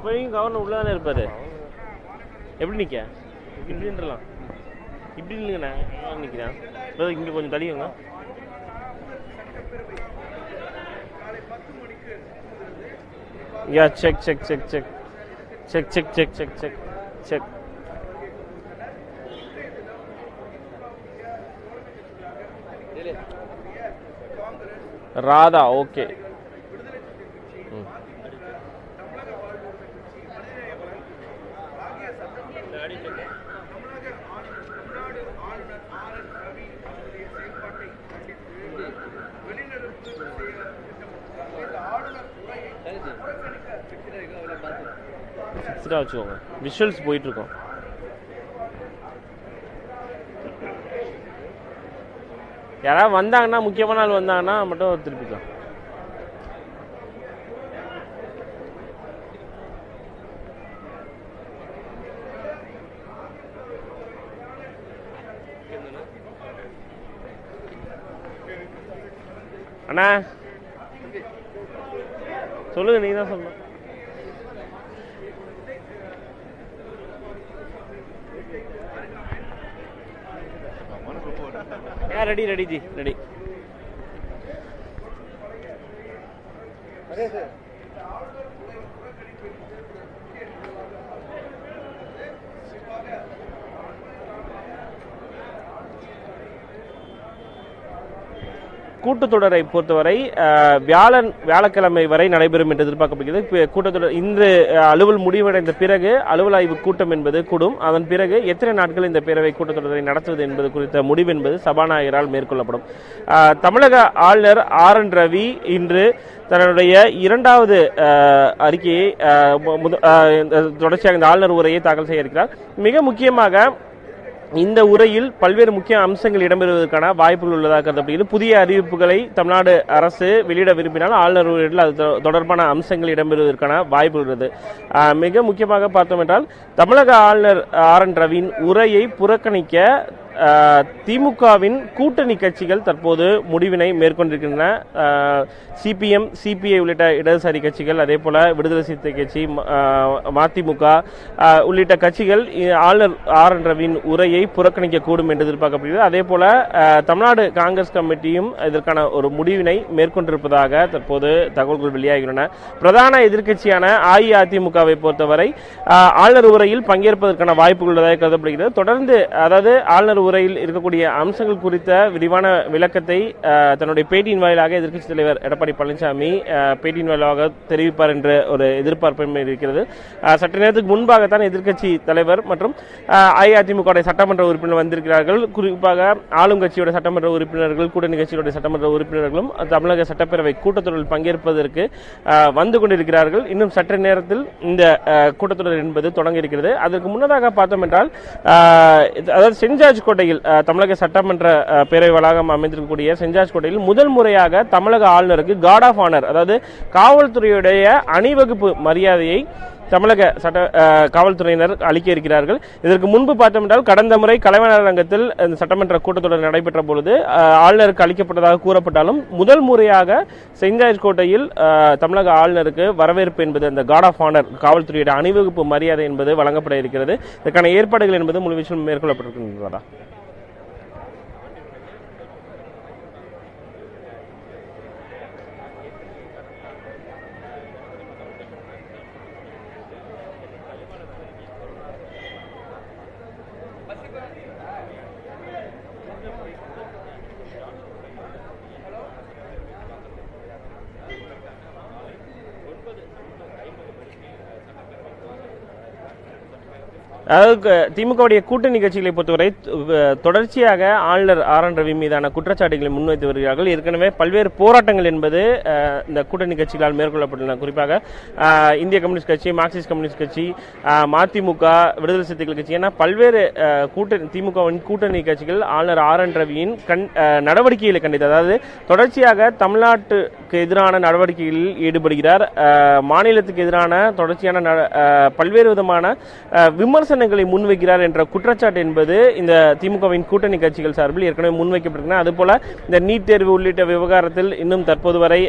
எப்பயும் கவர்னர் உள்ள தானே இருப்பாரு. எப்படி நிக்க இப்படின்றலாம் இப்படி இல்லைங்கண்ணா நிற்கிறேன். இங்கே கொஞ்சம் தள்ளிங்க. Yeah check check check check check check check check check check. Radha okay. வச்சுக்கோங்க விஷுவல்ஸ் போயிட்டு இருக்கோம். யாராவது வந்தாங்கன்னா முக்கியமான ஆள் வந்தாங்கன்னா மட்டும் திருப்பிக்கலாம். அண்ணா சொல்லுங்க, நீங்க தான் சொல்லணும். रेडी रेडी जी रेडी. கூட்டத்தொடரை பொறுத்தவரை வியாழக்கிழமை வரை நடைபெறும் என்று எதிர்பார்க்கப்படுகிறது. கூட்டத்தொடர் இன்று அலுவல் முடிவடைந்த பிறகு அலுவல் ஆய்வு கூட்டம் என்பது கூடும். அதன் பிறகு எத்தனை நாட்கள் இந்த பேரவை கூட்டத்தொடரை நடத்துவது என்பது குறித்த முடிவு என்பது சபாநாயகரால் மேற்கொள்ளப்படும். தமிழக ஆளுநர் RN ரவி இன்று தன்னுடைய இரண்டாவது அறிக்கையை தொடர்ச்சியாக இந்த ஆளுநர் உரையை தாக்கல் செய்ய இருக்கிறார். மிக முக்கியமாக இந்த உரையில் பல்வேறு முக்கிய அம்சங்கள் இடம்பெறுவதற்கான வாய்ப்புகள் உள்ளதாக கருதப்படுகிறது. புதிய அறிவிப்புகளை தமிழ்நாடு அரசு வெளியிட விரும்பினால் ஆளுநர் உரையில் அது தொடர்பான அம்சங்கள் இடம்பெறுவதற்கான வாய்ப்பு உள்ளது. மிக முக்கியமாக பார்த்தோம் என்றால் தமிழக ஆளுநர் RN ரவியின் உரையை புறக்கணிக்க திமுகவின் கூட்டணி கட்சிகள் தற்போது முடிவினை மேற்கொண்டிருக்கின்றன. CPM CPI உள்ளிட்ட இடதுசாரி கட்சிகள், அதே போல விடுதலை சிறுத்தை கட்சி, மதிமுக உள்ளிட்ட கட்சிகள் ஆளுநர் RN ரவியின் உரையை புறக்கணிக்க கூடும் என்று எதிர்பார்க்கப்படுகிறது. அதே போல தமிழ்நாடு காங்கிரஸ் கமிட்டியும் இதற்கான ஒரு முடிவினை மேற்கொண்டிருப்பதாக தற்போது தகவல்கள் வெளியாகின்றன. பிரதான எதிர்க்கட்சியான அஇஅதிமுகவை பொறுத்தவரை ஆளுநர் உரையில் பங்கேற்பதற்கான வாய்ப்புகள் உள்ளதாக கருதப்படுகிறது. தொடர்ந்து அதாவது ஆளுநர் உரையில் இருக்கக்கூடிய அம்சங்கள் குறித்த விரிவான விளக்கத்தை தன்னுடைய பேட்டியின் வாயிலாக எதிர்க்கட்சித் தலைவர் எடப்பாடி பழனிசாமி பேட்டியின் வாயிலாக தெரிவிப்பார் என்ற ஒரு எதிர்பார்ப்பு இருக்கிறது. சற்று நேரத்துக்கு முன்பாகத்தான் எதிர்க்கட்சி தலைவர் மற்றும் அஇஅதிமுக சட்டமன்ற உறுப்பினர் வந்திருக்கிறார்கள். குறிப்பாக ஆளும் கட்சியோட சட்டமன்ற உறுப்பினர்கள், கூட்டணி கட்சியோட சட்டமன்ற உறுப்பினர்களும் தமிழக சட்டப்பேரவை கூட்டத்தொடரில் பங்கேற்பதற்கு வந்து கொண்டிருக்கிறார்கள். இன்னும் சற்று நேரத்தில் இந்த கூட்டத்தொடர் என்பது தொடங்க இருக்கிறது. அதற்கு முன்னதாக பார்த்தோம் என்றால் அதாவது சென்ட் ஜார்ஜ் கோட்டையில் தமிழக சட்டமன்ற பேரவை வளாகம் அமைந்திருக்கக்கூடிய சென்ட் ஜார்ஜ் கோட்டையில் முதல் முறையாக தமிழக ஆளுநருக்கு கார்ட் ஆஃப் ஆனர், அதாவது காவல்துறையுடைய அணிவகுப்பு மரியாதையை தமிழக காவல்துறையினர் அளிக்க இருக்கிறார்கள். இதற்கு முன்பு பார்த்தோம் என்றால் கடந்த முறை கலைவாணர் அரங்கத்தில் இந்த சட்டமன்ற கூட்டத்தொடர் நடைபெற்ற பொழுது ஆளுநருக்கு அளிக்கப்பட்டதாக கூறப்பட்டாலும் முதல் முறையாக செயின்ட் ஜார்ஜ் கோட்டையில் தமிழக ஆளுநருக்கு வரவேற்பு என்பது அந்த கார்ட் ஆஃப் ஆனர், காவல்துறையுடைய அணிவகுப்பு மரியாதை என்பது வழங்கப்பட இருக்கிறது. இதற்கான ஏற்பாடுகள் என்பது முழுவீச்சில் மேற்கொள்ளப்பட்டிருக்கின்றதா? அதாவது திமுகவுடைய கூட்டணி கட்சிகளை பொறுத்தவரை தொடர்ச்சியாக ஆளுநர் RN ரவி மீதான குற்றச்சாட்டுகளை முன்வைத்து வருகிறார்கள். ஏற்கனவே பல்வேறு போராட்டங்கள் என்பது இந்த கூட்டணி கட்சிகளால் மேற்கொள்ளப்பட்டுள்ளன. குறிப்பாக இந்திய கம்யூனிஸ்ட் கட்சி, மார்க்சிஸ்ட் கம்யூனிஸ்ட் கட்சி, மதிமுக, விடுதலை சிறுத்தைகள் கட்சி என பல்வேறு திமுகவின் கூட்டணி கட்சிகள் ஆளுநர் RN ரவியின் நடவடிக்கைகளை கண்டித்து, அதாவது தொடர்ச்சியாக தமிழ்நாட்டுக்கு எதிரான நடவடிக்கைகளில் ஈடுபடுகிறார், மாநிலத்துக்கு எதிரான தொடர்ச்சியான பல்வேறு விதமான விமர்சன விமர்சனங்களை முன்வைக்கிறார் என்ற குற்றச்சாட்டு என்பது இந்த திமுகவின் கூட்டணி கட்சிகள் சார்பில் ஏற்கனவே முன்வைக்கப்பட்டிருக்கிறது. அதுபோல இந்த நீட் தேர்வு உள்ளிட்ட விவகாரத்தில் இன்னும் தற்போது வரை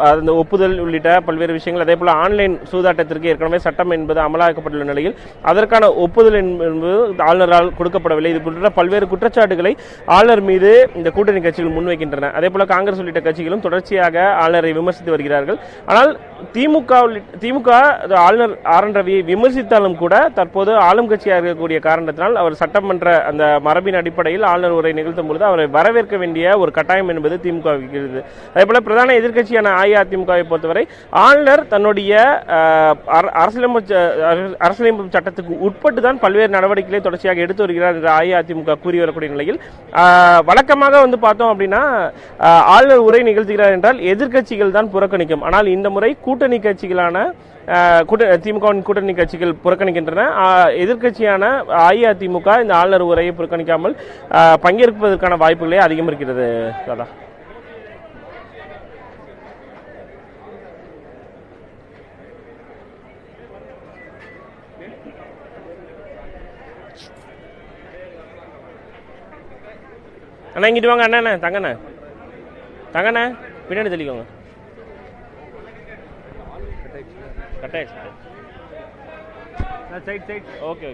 அந்த ஒப்புதல் உள்ளிட்ட பல்வேறு விஷயங்கள், அதே போல ஆன்லைன் சூதாட்டத்திற்கு ஏற்கனவே சட்டம் என்பது அமலாக்கப்பட்டுள்ள நிலையில் அதற்கான ஒப்புதல் என்பது ஆளுநரால் கொடுக்கப்படவில்லை. இது போன்ற பல்வேறு குற்றச்சாட்டுகளை ஆளுநர் மீது இந்த கூட்டணி கட்சிகள் முன்வைக்கின்றன. அதே போல காங்கிரஸ் உள்ளிட்ட கட்சிகளும் தொடர்ச்சியாக ஆளுநரை விமர்சித்து வருகிறார்கள். ஆனால் திமுக ஆளுநர் ஆர் என் ரவியை விமர்சித்தாலும் கூட தற்போது ஆளும் கட்சியாக இருக்கக்கூடிய காரணத்தினால் அவர் சட்டமன்ற அந்த மரபின் அடிப்படையில் ஆளுநர் உரை நிகழ்த்தும் பொழுது அவரை வரவேற்க வேண்டிய ஒரு கட்டாயம் என்பது திமுக இருக்கிறது. அதே போல பிரதான எதிர்க்கட்சியான அஇஅதிமுகவை பொறுத்தவரை ஆளுநர் தன்னுடைய அரசியலமைப்பு சட்டத்துக்கு உட்பட்டு தான் பல்வேறு நடவடிக்கைகளை தொடர்ச்சியாக எடுத்து வருகிறார் என்று அஇஅதிமுக கூறி வரக்கூடிய நிலையில் வழக்கமாக பார்த்தோம் அப்படின்னா ஆளுநர் உரை நிகழ்த்துகிறார் என்றால் எதிர்க்கட்சிகள் தான் புறக்கணிக்கும். ஆனால் இந்த முறை கூட்டணி கட்சிகளான திமுகவின் கூட்டணி கட்சிகள் புறக்கணிக்கின்றன. எதிர்க்கட்சியான அஇஅதிமுக இந்த ஆளுநர் உரையை புறக்கணிக்காமல் பங்கேற்பதற்கான வாய்ப்புகளே அதிகம் இருக்கிறது. தாதா அண்ணா இங்கிட்டு வாங்க. அண்ணா தங்கண்ணே பின்னாடி தெளிக்கோங்க. Side okay.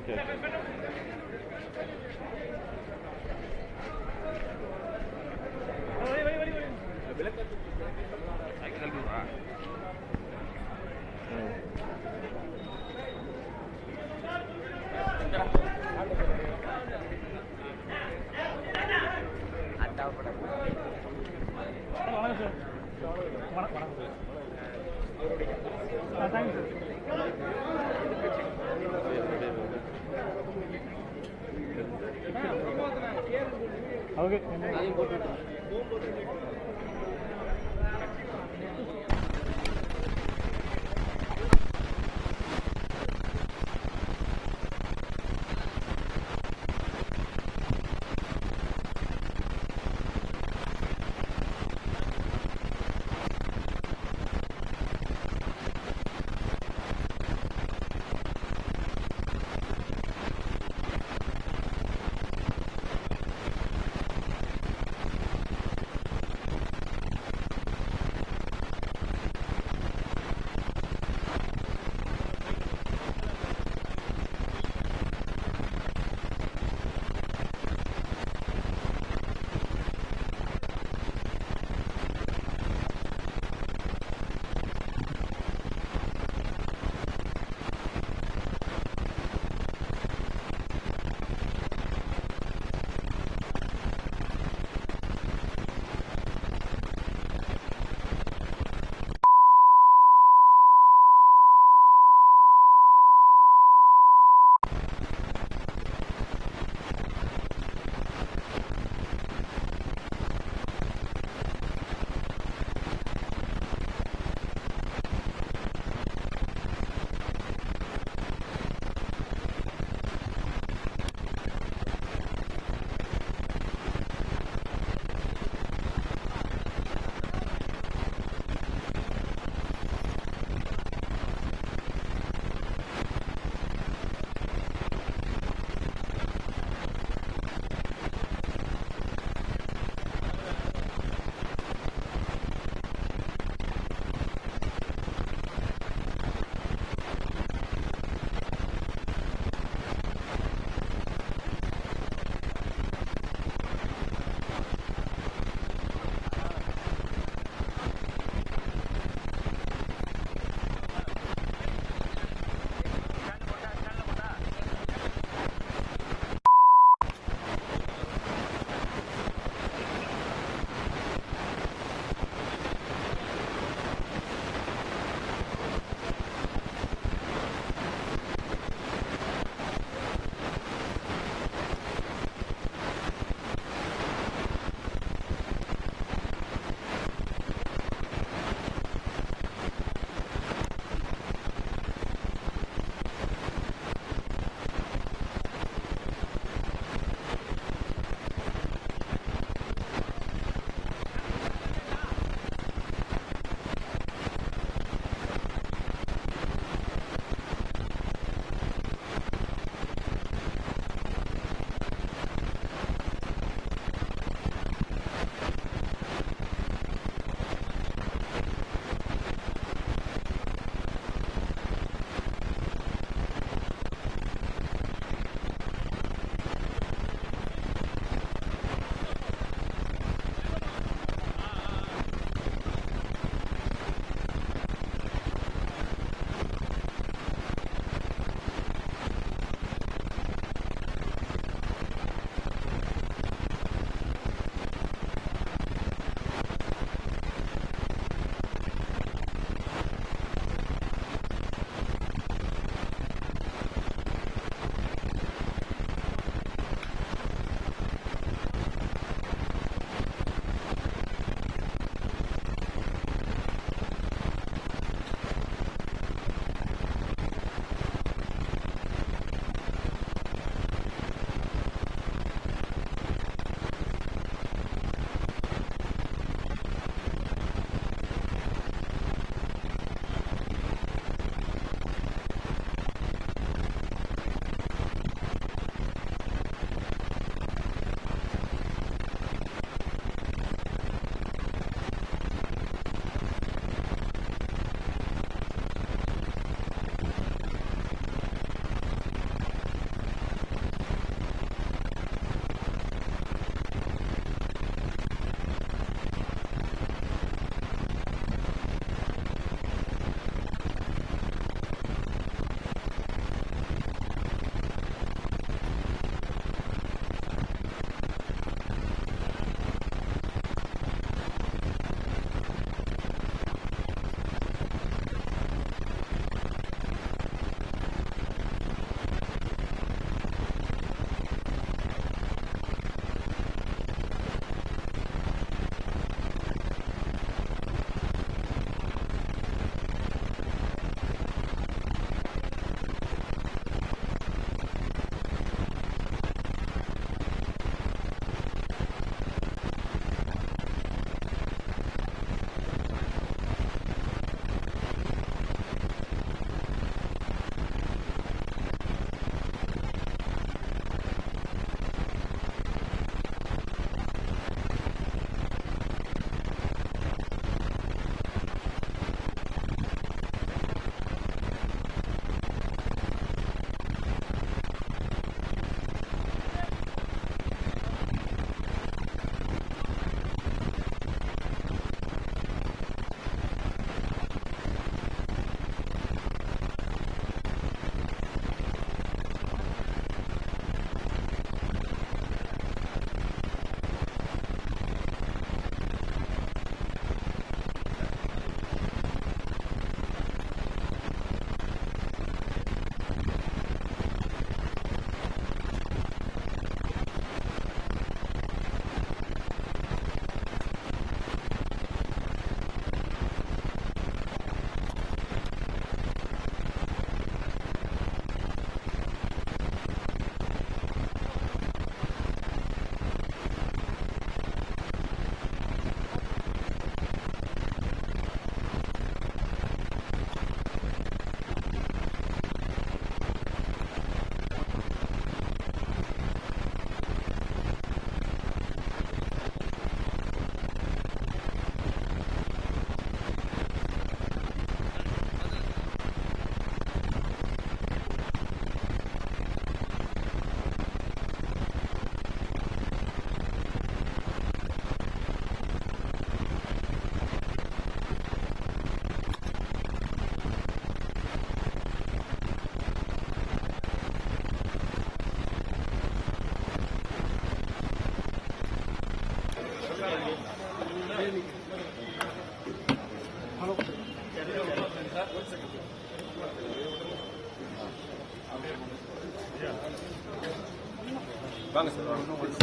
வாங்க சார் வாங்க.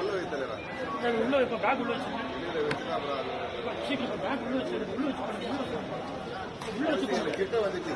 உள்ள வைத்தலடா உள்ள இப்ப பேக் உள்ள வச்சு சீக்கிரம் பேக் உள்ள வச்சு உள்ள வச்சு கிட்ட வந்துச்சு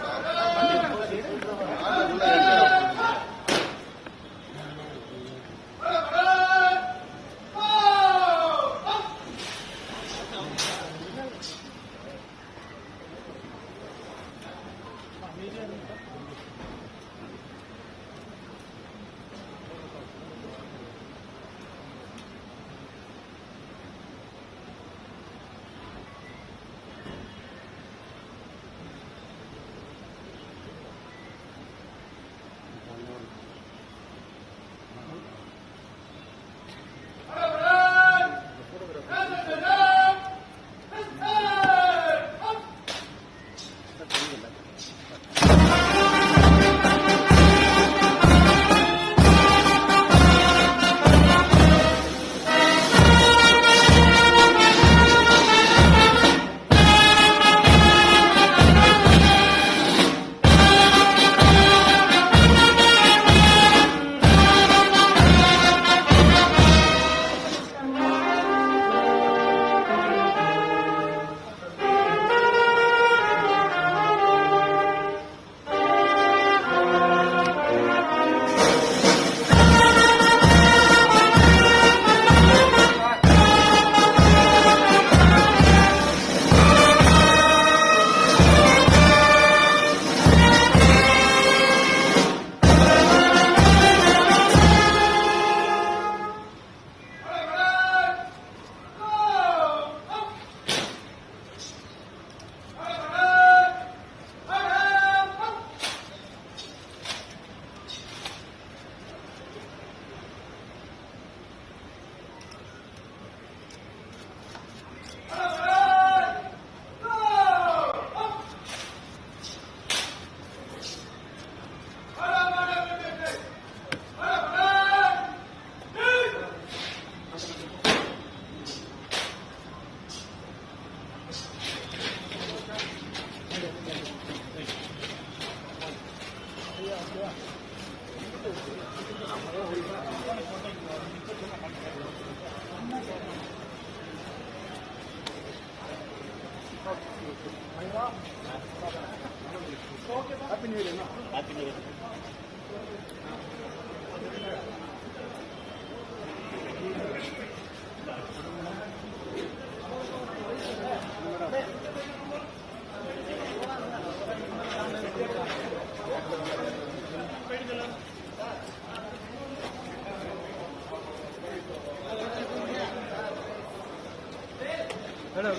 Happy New Year. Happy New Year. Hello,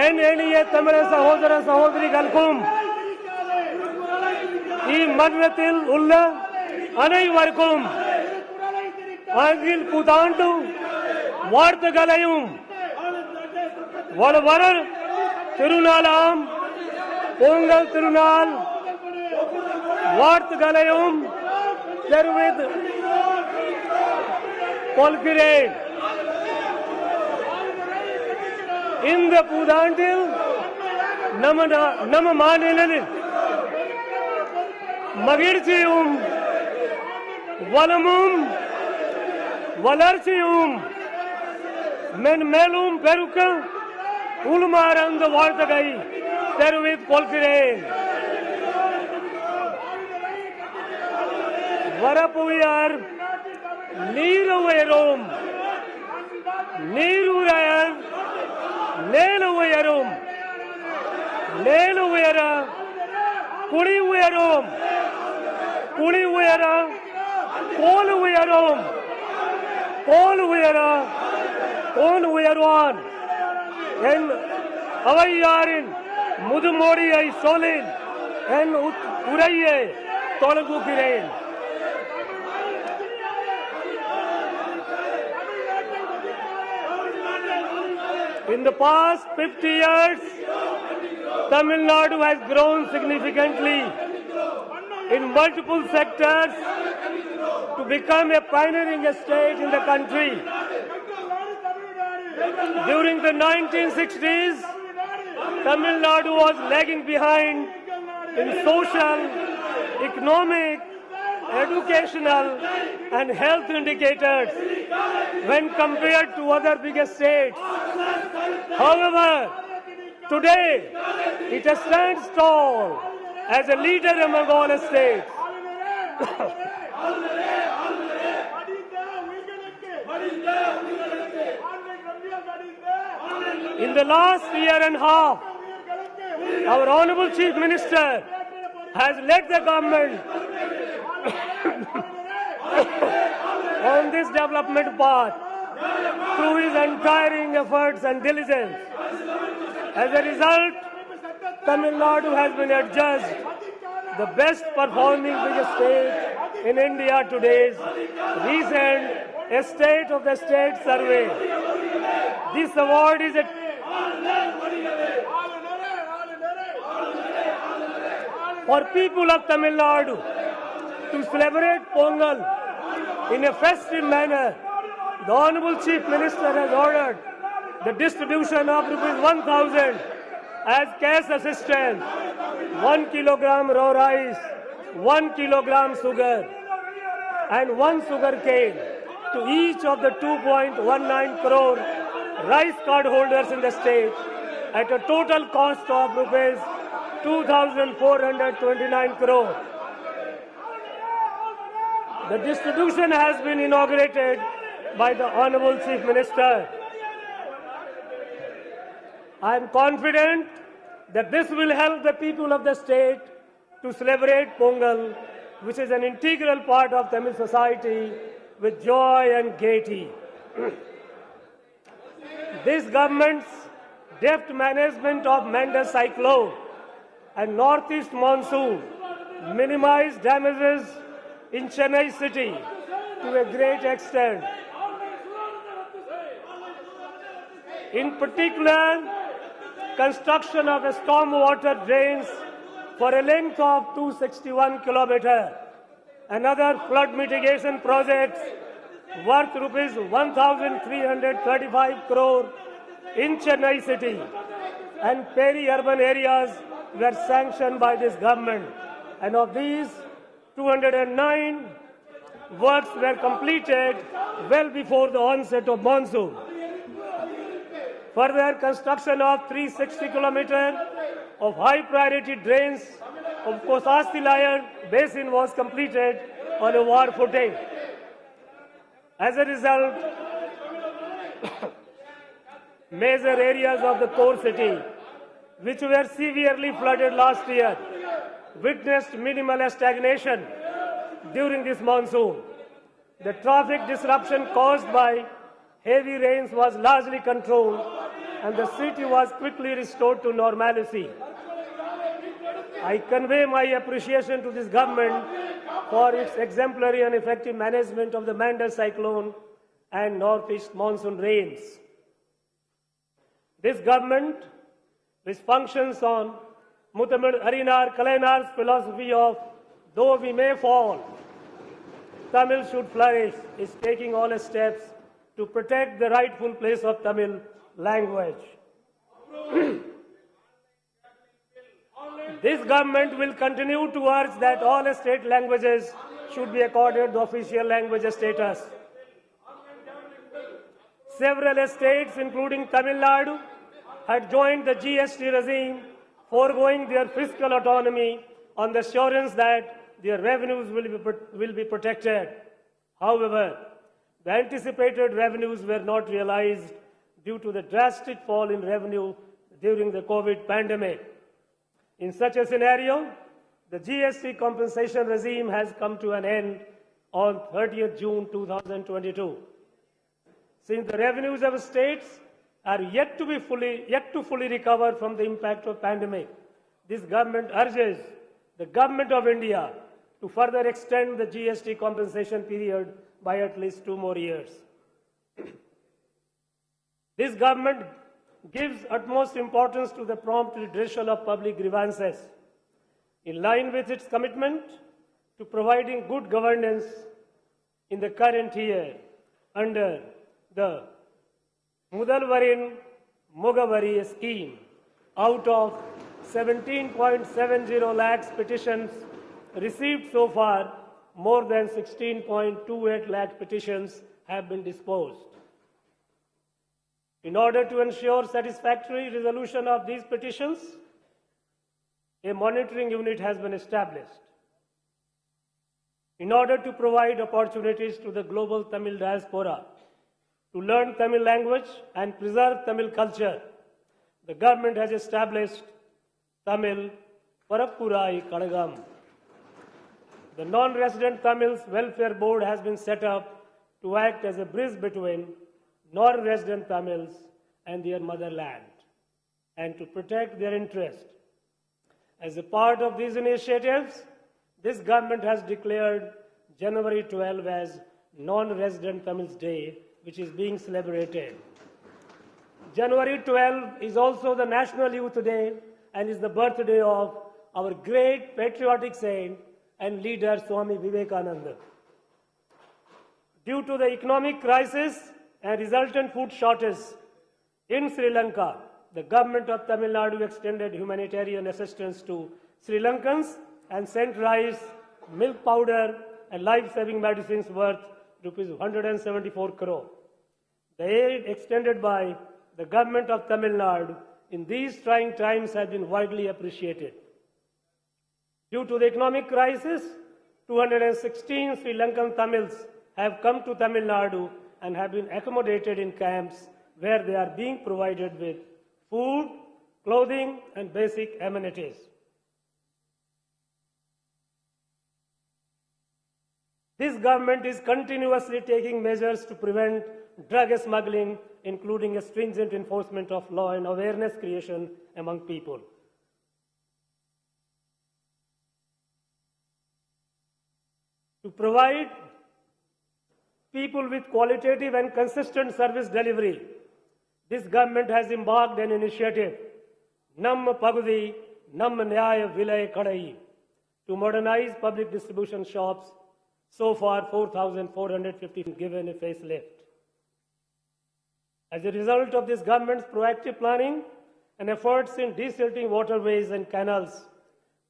என் எளிய தமிழக சகோதர சகோதரிகளுக்கும் இம்மன்றத்தில் உள்ள அனைவருக்கும் ஆங்கில புத்தாண்டு வாழ்த்துக்களையும் வர திருநாளாம் பொங்கல் திருநாள் வாழ்த்துக்களையும் தெரிவித்து கொள்கிறேன். இந்த புத்தாண்டில் நம்ம மாநிலத்தில் மகிழ்ச்சியும் வளமும் வளர்ச்சியும் மென்மேலும் பெருக்க உள்மாற அந்த வாழ்த்துக்களை தெரிவித்துக் கொள்கிறேன். வரப்புயர் நீர் உயரும், நீர் உயர் நேலு உயரும், நேலு உயர குழி உயரும், குழி உயர கோல் உயரும், கோல் உயர கோல் உயர்வான். என் அவையாரின் முதுமொழியை சொல்லில் என் உரையை தொடங்குகிறேன். In the past 50 years, Tamil Nadu has grown significantly in multiple sectors to become a pioneering state in the country. During the 1960s, Tamil Nadu was lagging behind in social, economic, educational and health indicators when compared to other bigger states. However, today it stands tall as a leader among all states. In the last year and a half, our Honorable Chief Minister has led the government on this development path through his untiring efforts and diligence. As a result, Tamil Nadu has been adjudged the best performing biggest state in India today's recent State of the State survey. This award is for people of Tamil Nadu to celebrate Pongal in a festive manner. The Honorable Chief Minister has ordered the distribution of ₹1,000 as cash assistance, 1 kilogram raw rice, 1 kilogram sugar and 1 sugar cane to each of the 2.19 crore rice card holders in the state at a total cost of rupees 2,429 crore. The distribution has been inaugurated by the Honorable Chief Minister. I am confident that this will help the people of the state to celebrate Pongal, which is an integral part of Tamil society, with joy and gaiety. This government's deft management of Manda cyclone and northeast monsoon minimized damages in Chennai city to a great extent. In particular, construction of stormwater drains for a length of 261 kilometers, another flood mitigation projects worth rupees 1,335 crore in Chennai city and peri-urban areas were sanctioned by this government, and of these 209 works were completed well before the onset of monsoon. Further, construction of 360 kilometers of high priority drains of Puthiyathalaimurai basin was completed on a war footing. As a result, major areas of the core city, which were severely flooded last year, witnessed minimal stagnation during this monsoon. The traffic disruption caused by heavy rains was largely controlled and the city was quickly restored to normalcy. I convey my appreciation to this government for its exemplary and effective management of the Manda cyclone and northeast monsoon rains. This government, which functions on Muthamil Arinar Kalainar's philosophy of though we may fall, Tamil should flourish, is taking all steps to protect the rightful place of Tamil language. This government will continue to urge that all state languages should be accorded the official language status. Several states, including Tamil Nadu, had joined the GST regime, foregoing their fiscal autonomy on the assurance that their revenues will be protected. However, the anticipated revenues were not realized due to the drastic fall in revenue during the COVID pandemic. In such a scenario, the GST compensation regime has come to an end on 30th June 2022. Since the revenues of states are yet to fully recover from the impact of pandemic, this government urges the Government of India to further extend the GST compensation period by at least 2 more years. This government gives utmost importance to the prompt redressal of public grievances. In line with its commitment to providing good governance in the current year under the Mudalvarin Mugavari scheme, out of 17.70 lakhs petitions received so far, more than 16.28 lakh petitions have been disposed. In order to ensure satisfactory resolution of these petitions, a monitoring unit has been established. In order to provide opportunities to the global Tamil diaspora to learn Tamil language and preserve Tamil culture, the government has established Tamil Parappurai Kadagam. The non-resident Tamils Welfare Board has been set up to act as a bridge between non-resident Tamils and their motherland and to protect their interest. As a part of these initiatives, this government has declared January 12 as Non-Resident Tamils Day, which is being celebrated. January 12 is also the National Youth Day and is the birthday of our great patriotic saint and leader Swami Vivekananda. Due to the economic crisis and resultant food shortage in Sri Lanka, the government of Tamil Nadu extended humanitarian assistance to Sri Lankans and sent rice, milk powder and life-saving medicines worth Rs 174 crore. The aid extended by the government of Tamil Nadu in these trying times has been widely appreciated. Due to the economic crisis, 216 Sri Lankan Tamils have come to Tamil Nadu and have been accommodated in camps where they are being provided with food, clothing and basic amenities. This government is continuously taking measures to prevent drug smuggling, including a stringent enforcement of law and awareness creation among people. To provide people with qualitative and consistent service delivery, this government has embarked an initiative, Nam Pagudi, Nam Nyaya Vilay Kadai, to modernize public distribution shops. So far, 4,450 given a facelift. As a result of this government's proactive planning and efforts in desilting waterways and canals,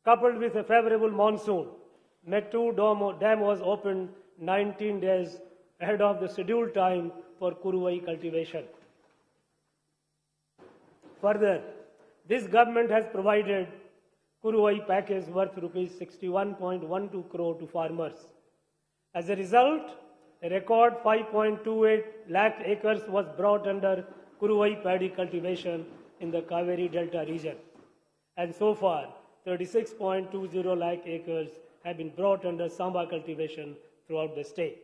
coupled with a favorable monsoon, Mettu Dam was opened 19 days ahead of the scheduled time for Kuruvai cultivation. Further, this government has provided Kuruvai package worth Rs 61.12 crore to farmers. As a result, a record 5.28 lakh acres was brought under Kuruvai paddy cultivation in the Kaveri Delta region. And so far, 36.20 lakh acres have been brought under Samba cultivation throughout the state.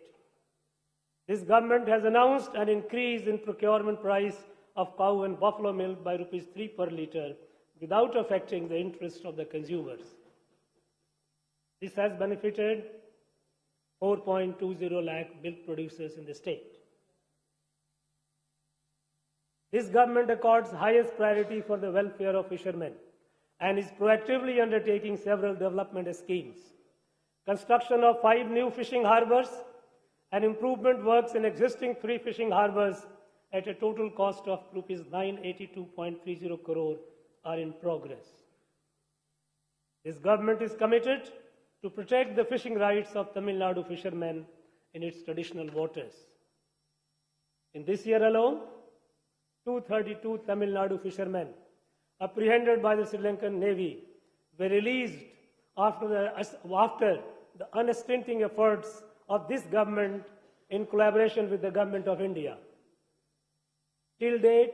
This government has announced an increase in procurement price of cow and buffalo milk by rupees 3 per litre without affecting the interest of the consumers. This has benefited 4.20 lakh milk producers in the state. This government accords highest priority for the welfare of fishermen and is proactively undertaking several development schemes. Construction of 5 new fishing harbors and improvement works in existing 3 fishing harbors at a total cost of rupees 982.30 crore are in progress. This government is committed to protect the fishing rights of Tamil Nadu fishermen in its traditional waters. In this year alone, 232 Tamil Nadu fishermen apprehended by the Sri Lankan Navy were released after the unstinting efforts of this government in collaboration with the government of India. Till date,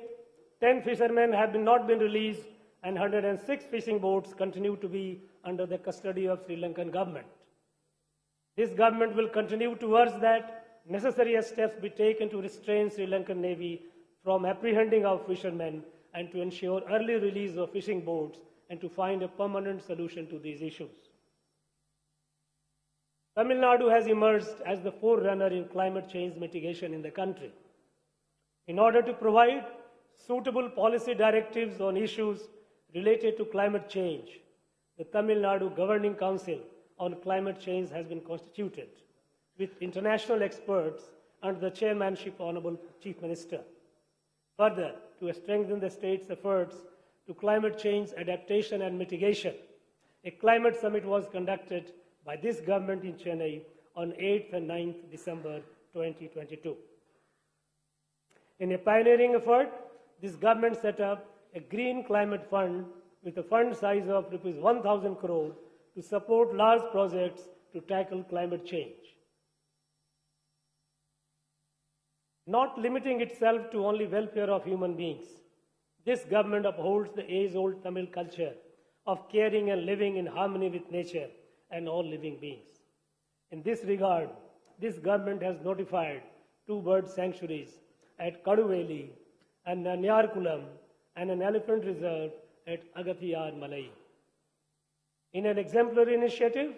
10 fishermen have not been released and 106 fishing boats continue to be under the custody of Sri Lankan government. This government will continue to urge that necessary steps be taken to restrain Sri Lankan Navy from apprehending our fishermen and to ensure early release of fishing boats and to find a permanent solution to these issues. Tamil Nadu has emerged as the forerunner in climate change mitigation in the country. In order to provide suitable policy directives on issues related to climate change, the Tamil Nadu Governing Council on Climate Change has been constituted with international experts under the chairmanship of Honorable Chief Minister. Further, to strengthen the state's efforts to climate change adaptation and mitigation, a climate summit was conducted by this government in Chennai on 8th and 9th December 2022. In a pioneering effort, this government set up a green climate fund with a fund size of rupees 1,000 crore to support large projects to tackle climate change. Not limiting itself to only welfare of human beings, this government upholds the age-old Tamil culture of caring and living in harmony with nature and all living beings. In this regard, this government has notified 2 bird sanctuaries at Kaduveli and Nanyarkulam and an elephant reserve at Agathiyar Malai. In an exemplary initiative,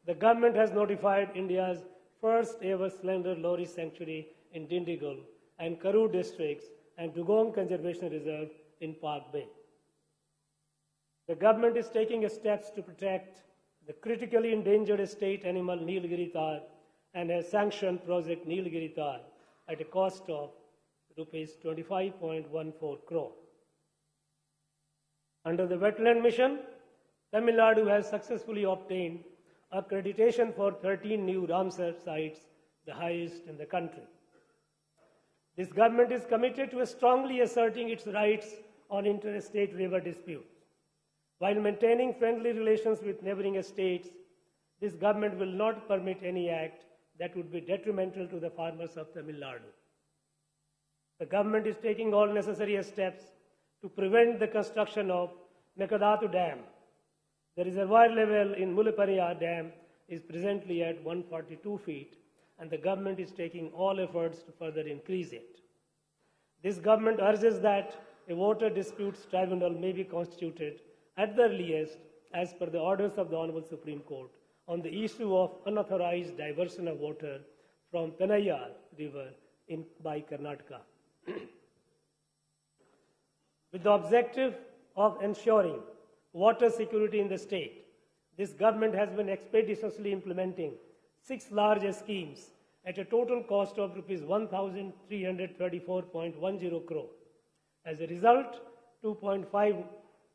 the government has notified India's first ever slender lorry sanctuary in Dindigul and Karur districts and Dugong Conservation Reserve in Park Bay. The government is taking steps to protect the critically endangered state animal Nilgiri Tar and has sanctioned Project Nilgiri Tar at a cost of rupees 25.14 crore. Under the Wetland Mission, Tamil Nadu has successfully obtained accreditation for 13 new Ramsar sites, the highest in the country. This government is committed to strongly asserting its rights on interstate river disputes. While maintaining friendly relations with neighboring states, this government will not permit any act that would be detrimental to the farmers of Tamil Nadu. The government is taking all necessary steps to prevent the construction of Mekadatu Dam. The reservoir level in Mullaperiyar Dam is presently at 142 feet, and the government is taking all efforts to further increase it. This government urges that a water disputes tribunal may be constituted at the earliest as per the orders of the Honorable Supreme Court on the issue of unauthorized diversion of water from Penayar River by Karnataka. With the objective of ensuring water security in the state, this government has been expeditiously implementing 6 large schemes at a total cost of rupees 1,334.10 crore. As a result, 2.59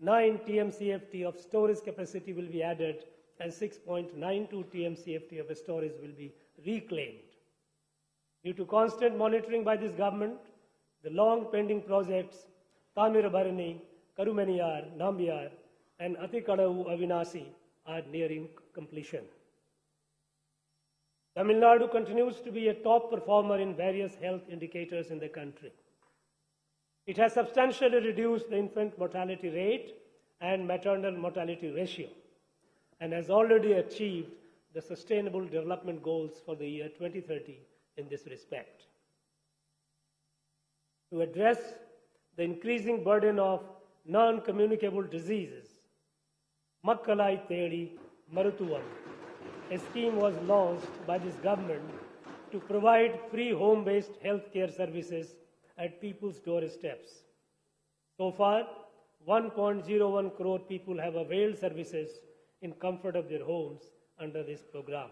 TMCFT of storage capacity will be added and 6.92 TMCFT of storage will be reclaimed. Due to constant monitoring by this government, the long pending projects Tamirabharani, Karumaniyar, Nambiar and Atikadavu Avinasi are nearing completion. Tamil Nadu continues to be a top performer in various health indicators in the country. It has substantially reduced the infant mortality rate and maternal mortality ratio and has already achieved the Sustainable Development Goals for the year 2030 in this respect. To address the increasing burden of non-communicable diseases. Makkalai Thedi Maruthuvam, a scheme was launched by this government to provide free home-based healthcare services at people's doorsteps. So far, 1.01 crore people have availed services in comfort of their homes under this program.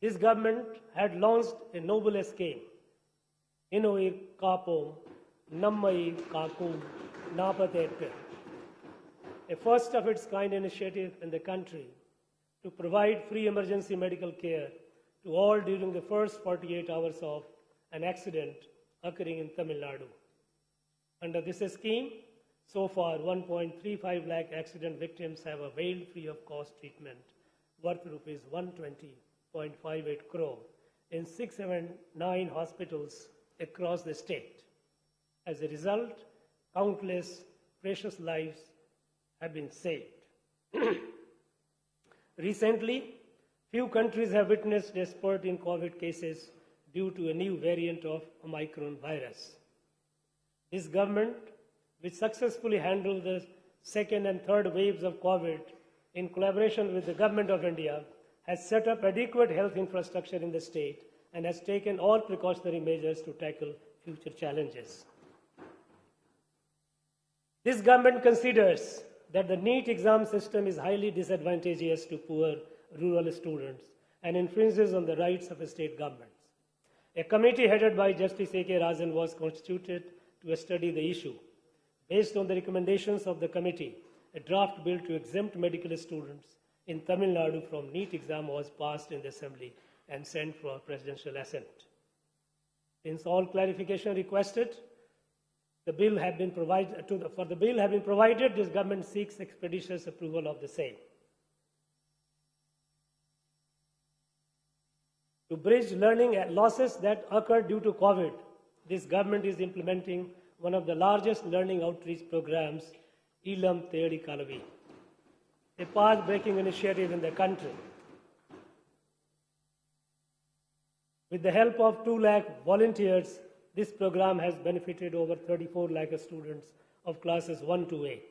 This government had launched a noble scheme, Innoir Kapom, Nammai Kakum, Napatetker, a first of its kind initiative in the country to provide free emergency medical care to all during the first 48 hours of an accident occurring in Tamil Nadu. Under this scheme, so far 1.35 lakh accident victims have availed free of cost treatment worth rupees 120.58 crore in 679 hospitals across the state. As a result, countless precious lives have been saved. Recently, few countries have witnessed a spurt in COVID cases due to a new variant of Omicron virus. This government, which successfully handled the second and third waves of COVID in collaboration with the Government of India, has set up adequate health infrastructure in the state and has taken all precautionary measures to tackle future challenges. This government considers that the NEET exam system is highly disadvantageous to poor rural students and infringes on the rights of the state governments. A committee headed by Justice A.K. Rajan was constituted to study the issue. Based on the recommendations of the committee, a draft bill to exempt medical students in Tamil Nadu from NEET exam was passed in the Assembly and sent for presidential assent. Since all clarification requested, the bill have been provided, this government seeks expeditious approval of the same. To bridge learning losses that occurred due to COVID, this government is implementing one of the largest learning outreach programs, Ilam Thedi Kalavi, a path-breaking initiative in the country. With the help of 2 lakh volunteers, this program has benefited over 34 lakh students of classes 1 to 8.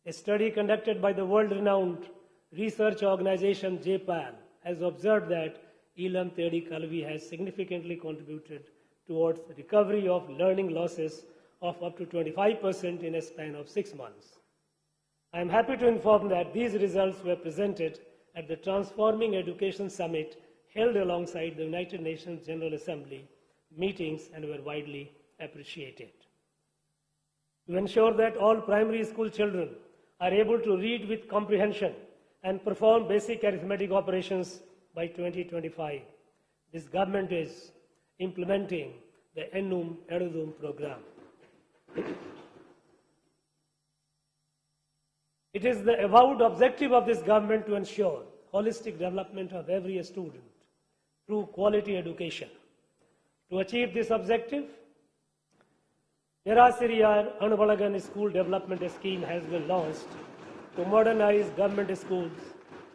A study conducted by the world-renowned research organization JPAL has observed that Ilam Thedi Kalavi has significantly contributed towards the recovery of learning losses of up to 25% in a span of 6 months. I am happy to inform that these results were presented at the Transforming Education Summit held alongside the United Nations General Assembly meetings and were widely appreciated. To ensure that all primary school children are able to read with comprehension and perform basic arithmetic operations by 2025, this government is implementing the Ennum Edudum program. It is the avowed objective of this government to ensure holistic development of every student through quality education. To achieve this objective, Nerasiriyar Anubalagan School Development Scheme has been launched to modernize government schools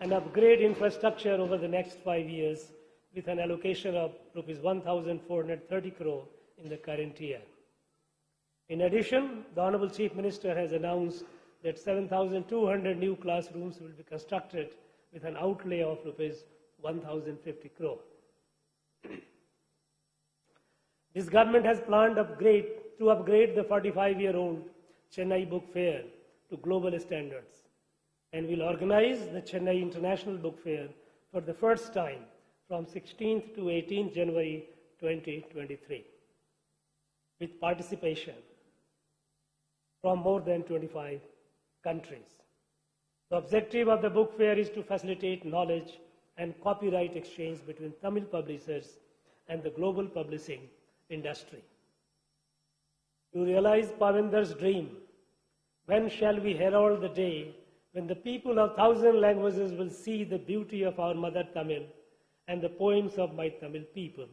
and upgrade infrastructure over the next 5 years with an allocation of Rs 1,430 crore in the current year. In addition, the Honorable Chief Minister has announced that 7,200 new classrooms will be constructed with an outlay of Rs 1,050 crore. This government has planned to upgrade the 45-year-old Chennai Book Fair to global standards and will organize the Chennai International Book Fair for the first time from 16th to 18th January 2023 with participation from more than 25 countries. The objective of the book fair is to facilitate knowledge and copyright exchange between Tamil publishers and the global publishing industry. To realize Pavinder's dream, when shall we herald the day when the people of 1,000 languages will see the beauty of our mother Tamil and the poems of my Tamil people?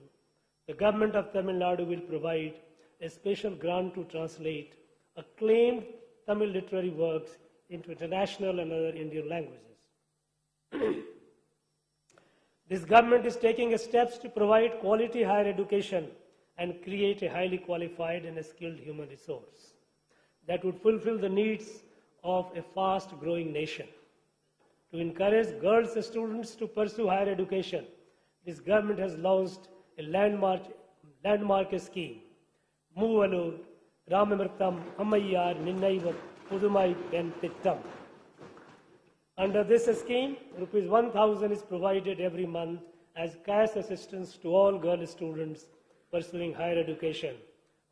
The government of Tamil Nadu will provide a special grant to translate acclaimed Tamil literary works into international and other Indian languages. This government is taking steps to provide quality higher education and create a highly qualified and a skilled human resource that would fulfill the needs of a fast-growing nation. To encourage girls students to pursue higher education, this government has launched a landmark scheme, Moovalur Ramamirtham Ammayyar Ninnaiva Pudumai Pen Pittam. Under this scheme, Rs 1,000 is provided every month as cash assistance to all girl students pursuing higher education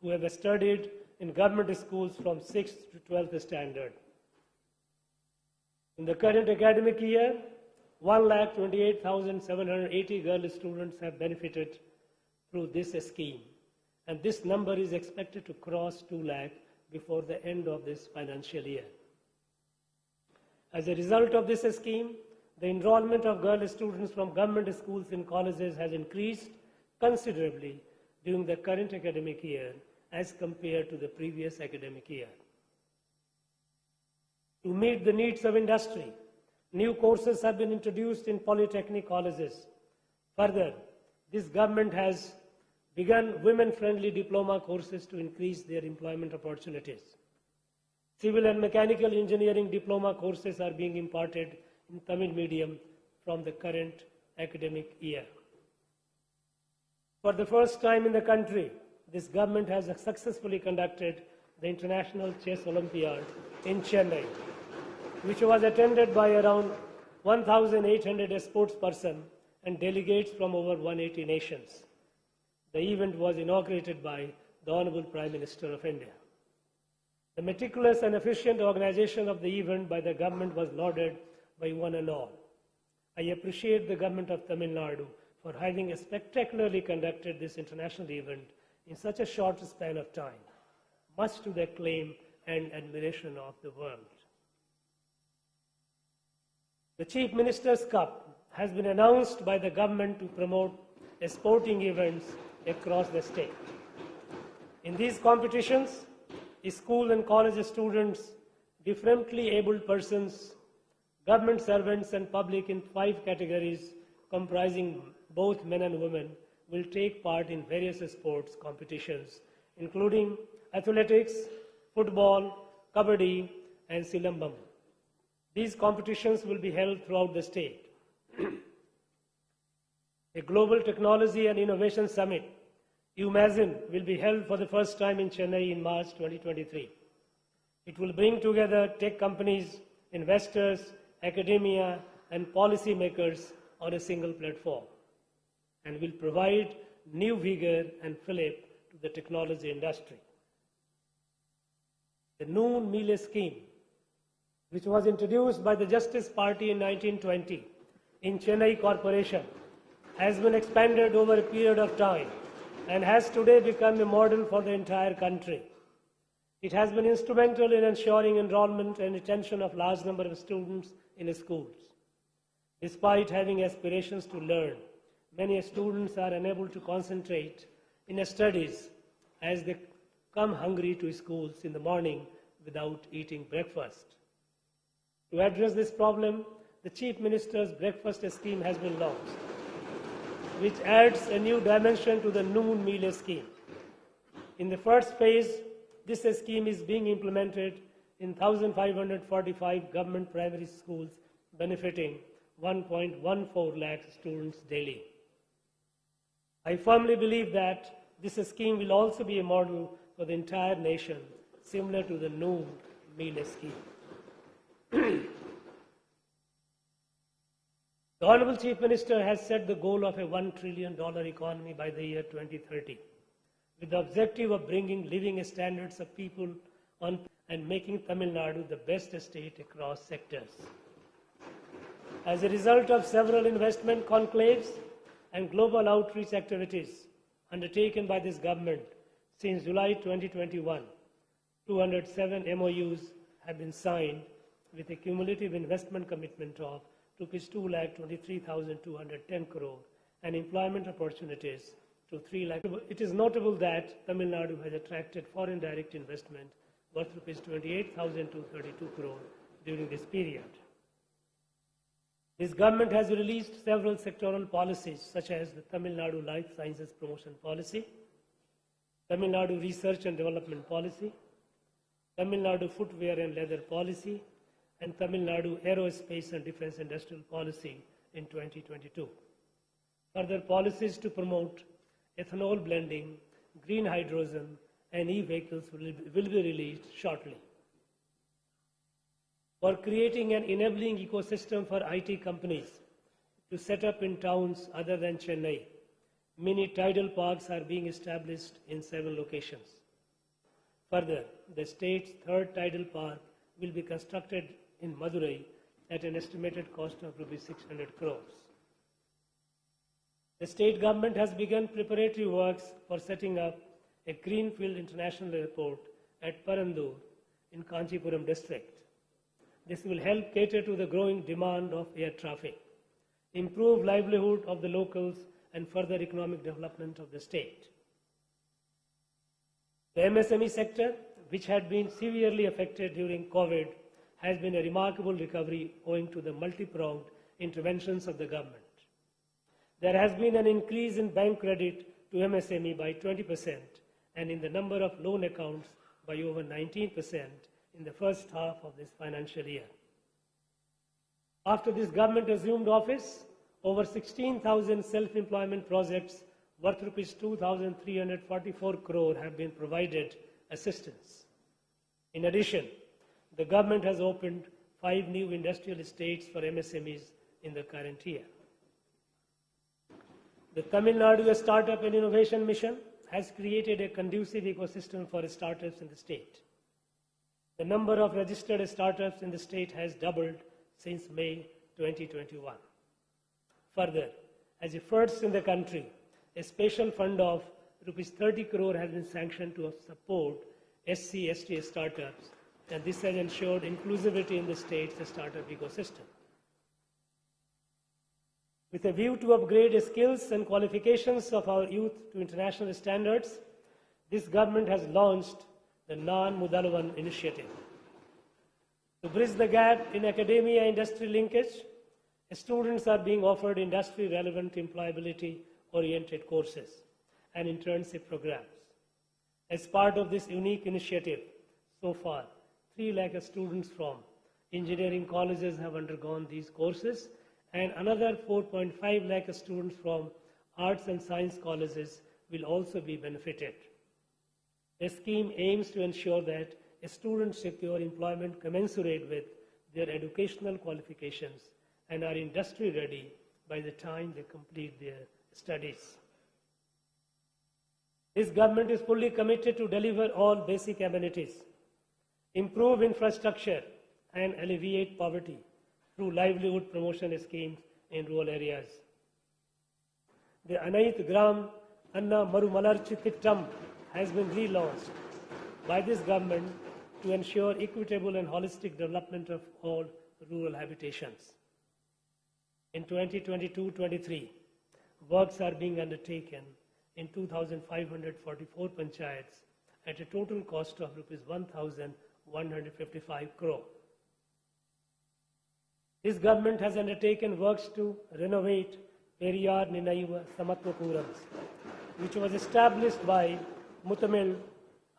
who have studied in government schools from 6th to 12th standard. In the current academic year, 1,28,780 girl students have benefited through this scheme, and this number is expected to cross 2 lakh before the end of this financial year. As a result of this scheme, the enrollment of girl students from government schools and colleges has increased considerably during the current academic year as compared to the previous academic year. To meet the needs of industry, new courses have been introduced in polytechnic colleges. Further, this government has begun women-friendly diploma courses to increase their employment opportunities. Civil and mechanical engineering diploma courses are being imparted in Tamil medium from the current academic year. For the first time in the country, this government has successfully conducted the International Chess Olympiad in Chennai, which was attended by around 1,800 sportspersons and delegates from over 180 nations. The event was inaugurated by the Honorable Prime Minister of India. The meticulous and efficient organization of the event by the government was lauded by one and all. I appreciate the government of Tamil Nadu for having spectacularly conducted this international event in such a short span of time, much to the acclaim and admiration of the world. The Chief Minister's Cup has been announced by the government to promote sporting events across the state. In these competitions, school and college students, differently abled persons, government servants and public in 5 categories comprising both men and women will take part in various sports competitions, including athletics, football, kabaddi, and silambam. These competitions will be held throughout the state. A Global Technology and Innovation Summit, UMAZIN, will be held for the first time in Chennai in March 2023. It will bring together tech companies, investors, academia, and policymakers on a single platform, and will provide new vigor and fillip to the technology industry. The Noon Meal Scheme, which was introduced by the Justice Party in 1920 in Chennai Corporation, has been expanded over a period of time and has today become a model for the entire country. It has been instrumental in ensuring enrollment and retention of large number of students in schools. Despite having aspirations to learn, many students are unable to concentrate in studies as they come hungry to schools in the morning without eating breakfast. To address this problem, the Chief Minister's breakfast scheme has been launched, which adds a new dimension to the Noon Meal Scheme. In the first phase, this scheme is being implemented in 1,545 government primary schools, benefiting 1.14 lakh students daily. I firmly believe that this scheme will also be a model for the entire nation, similar to the Noon Meal Scheme. The Honorable Chief Minister has set the goal of a $1 trillion economy by the year 2030, with the objective of bringing living standards of people on and making Tamil Nadu the best state across sectors. As a result of several investment conclaves and global outreach activities undertaken by this government since July 2021, 207 MOUs have been signed with a cumulative investment commitment of Rs 2,23,210 crore and employment opportunities to 3 lakh. It is notable that Tamil Nadu has attracted foreign direct investment worth Rs 28,232 crore during this period. This government has released several sectoral policies such as the Tamil Nadu Life Sciences Promotion Policy, Tamil Nadu Research and Development Policy, Tamil Nadu Footwear and Leather Policy, and Tamil Nadu Aerospace and Defense Industrial Policy in 2022. Further policies to promote ethanol blending, green hydrogen, and e-vehicles will be released shortly. For creating an enabling ecosystem for IT companies to set up in towns other than Chennai, mini tidal parks are being established in 7 locations. Further, the state's third tidal park will be constructed in Madurai at an estimated cost of Rs 600 crores. The state government has begun preparatory works for setting up a greenfield international airport at Parandur in Kanchipuram district. This will help cater to the growing demand of air traffic, improve livelihood of the locals, and further economic development of the state. The MSME sector, which had been severely affected during COVID, has been a remarkable recovery owing to the multi-pronged interventions of the government. There has been an increase in bank credit to MSME by 20% and in the number of loan accounts by over 19% in the first half of this financial year. After this government assumed office, over 16,000 self-employment projects worth Rs 2,344 crore have been provided assistance. In addition, the government has opened 5 new industrial estates for MSMEs in the current year. The Tamil Nadu Startup and Innovation Mission has created a conducive ecosystem for startups in the state. The number of registered startups in the state has doubled since May 2021. Further, as a first in the country, a special fund of Rs 30 crore has been sanctioned to support SC/ST startups, and this has ensured inclusivity in the state's startup ecosystem. With a view to upgrade the skills and qualifications of our youth to international standards, this government has launched the Non-Mudalavan initiative. To bridge the gap in academia-industry linkage, students are being offered industry-relevant employability-oriented courses and internship programs. As part of this unique initiative, so far, 3 lakh students from engineering colleges have undergone these courses, and another 4.5 lakh students from arts and science colleges will also be benefited. The scheme aims to ensure that students secure employment commensurate with their educational qualifications and are industry ready by the time they complete their studies. This government is fully committed to deliver all basic amenities, improve infrastructure, and alleviate poverty through livelihood promotion schemes in rural areas. The Anait Gram Anna Marumalarchi Tittam has been relaunched by this government to ensure equitable and holistic development of all rural habitations. In 2022-23, works are being undertaken in 2,544 panchayats at a total cost of Rs 1,155 crore. This government has undertaken works to renovate Periyar Ninaiva Samatwapurams, which was established by Mutamil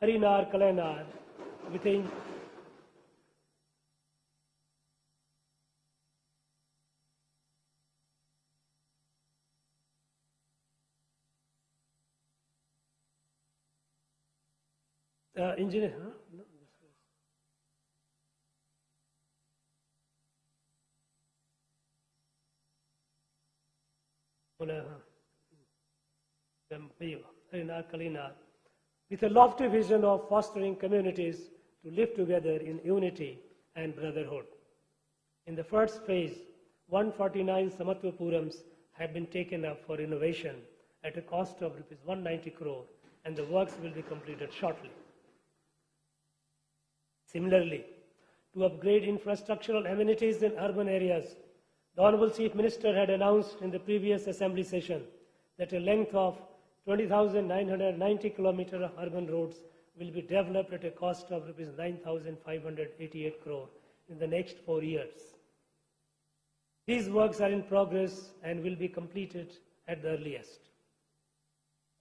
Harinar Kalainar within engineer. Huh? No, with a lofty vision of fostering communities to live together in unity and brotherhood. In the first phase, 149 Samatwapurams have been taken up for renovation at a cost of Rs 190 crore, and the works will be completed shortly. Similarly, to upgrade infrastructural amenities in urban areas, the Honorable Chief Minister had announced in the previous Assembly session that a length of 20,990 kilometers of urban roads will be developed at a cost of Rs 9,588 crore in the next 4 years. These works are in progress and will be completed at the earliest.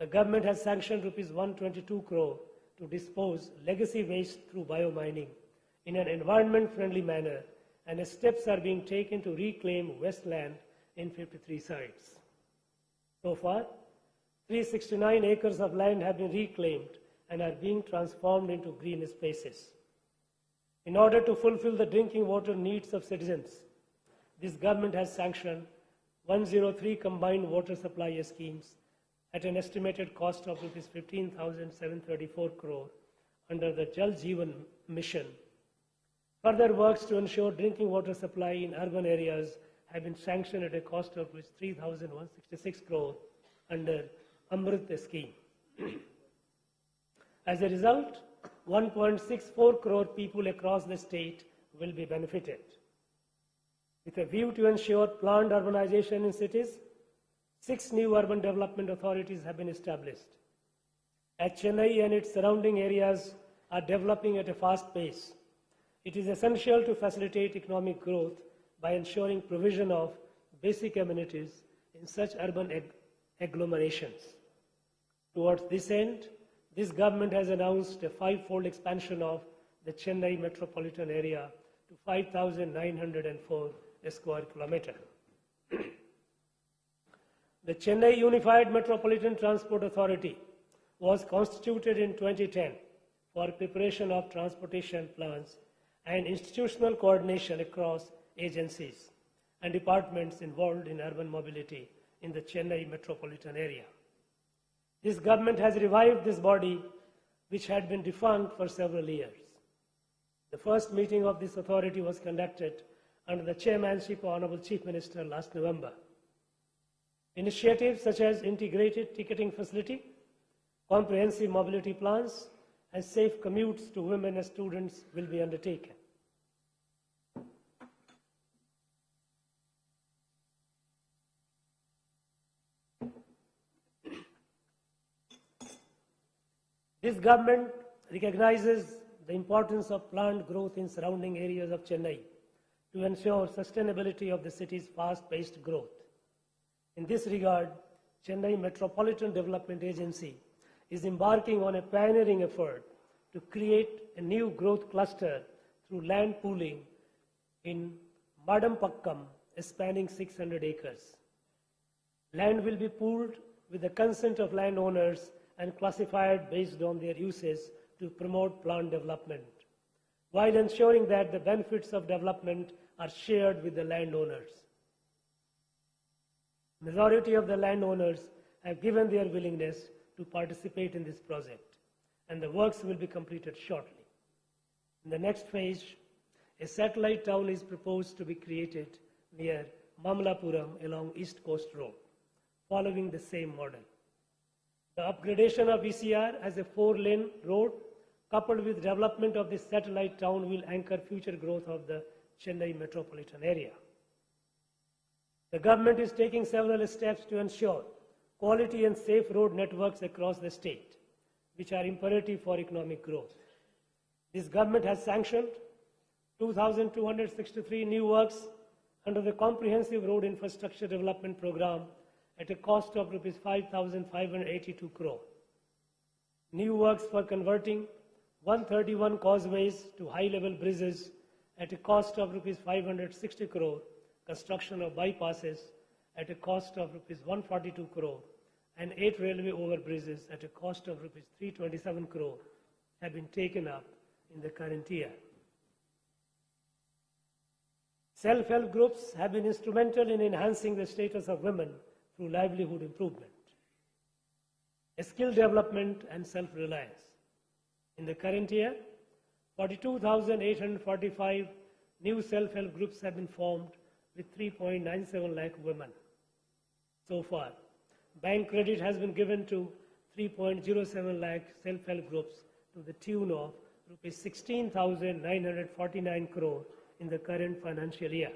The government has sanctioned rupees 122 crore to dispose legacy waste through biomining in an environment-friendly manner, and steps are being taken to reclaim wasteland in 53 sites. So far, 369 acres of land have been reclaimed and are being transformed into green spaces. In order to fulfill the drinking water needs of citizens, this government has sanctioned 103 combined water supply schemes at an estimated cost of rupees 15,734 crore under the Jal Jeevan mission. Further works to ensure drinking water supply in urban areas have been sanctioned at a cost of 3,166 crore under Amrit scheme. As a result, 1.64 crore people across the state will be benefited. With a view to ensure planned urbanization in cities, 6 new urban development authorities have been established. As Chennai and its surrounding areas are developing at a fast pace, it is essential to facilitate economic growth by ensuring provision of basic amenities in such urban agglomerations. Towards this end, this government has announced a 5-fold expansion of the Chennai metropolitan area to 5,904 square kilometers. The Chennai Unified Metropolitan Transport Authority was constituted in 2010 for preparation of transportation plans and institutional coordination across agencies and departments involved in urban mobility in the Chennai metropolitan area. This government has revived this body, which had been defunct for several years. The first meeting of this authority was conducted under the chairmanship of Honorable Chief Minister last November. Initiatives such as integrated ticketing facility, comprehensive mobility plans, and safe commutes to women and students will be undertaken. This government recognizes the importance of planned growth in surrounding areas of Chennai to ensure sustainability of the city's fast-paced growth. In this regard, Chennai Metropolitan Development Agency is embarking on a pioneering effort to create a new growth cluster through land pooling in Madampakkam, spanning 600 acres. Land will be pooled with the consent of landowners and classified based on their uses to promote planned development, while ensuring that the benefits of development are shared with the landowners. Majority of the landowners have given their willingness to participate in this project, and the works will be completed shortly. In the next phase, a satellite town is proposed to be created near Mamlapuram along East Coast Road, following the same model. The upgradation of ECR as a 4-lane road, coupled with development of this satellite town, will anchor future growth of the Chennai metropolitan area. The government is taking several steps to ensure quality and safe road networks across the state, which are imperative for economic growth. This government has sanctioned 2,263 new works under the Comprehensive Road Infrastructure Development Program at a cost of rupees 5,582 crore. New works for converting 131 causeways to high-level bridges at a cost of rupees 560 crore, construction of bypasses at a cost of rupees 142 crore, and 8 railway overbridges at a cost of rupees 327 crore have been taken up in the current year. Self-help groups have been instrumental in enhancing the status of women through livelihood improvement, skill development, and self-reliance. In the current year, 42,845 new self-help groups have been formed with 3.97 lakh women. So far, bank credit has been given to 3.07 lakh self-help groups to the tune of rupees 16,949 crore in the current financial year.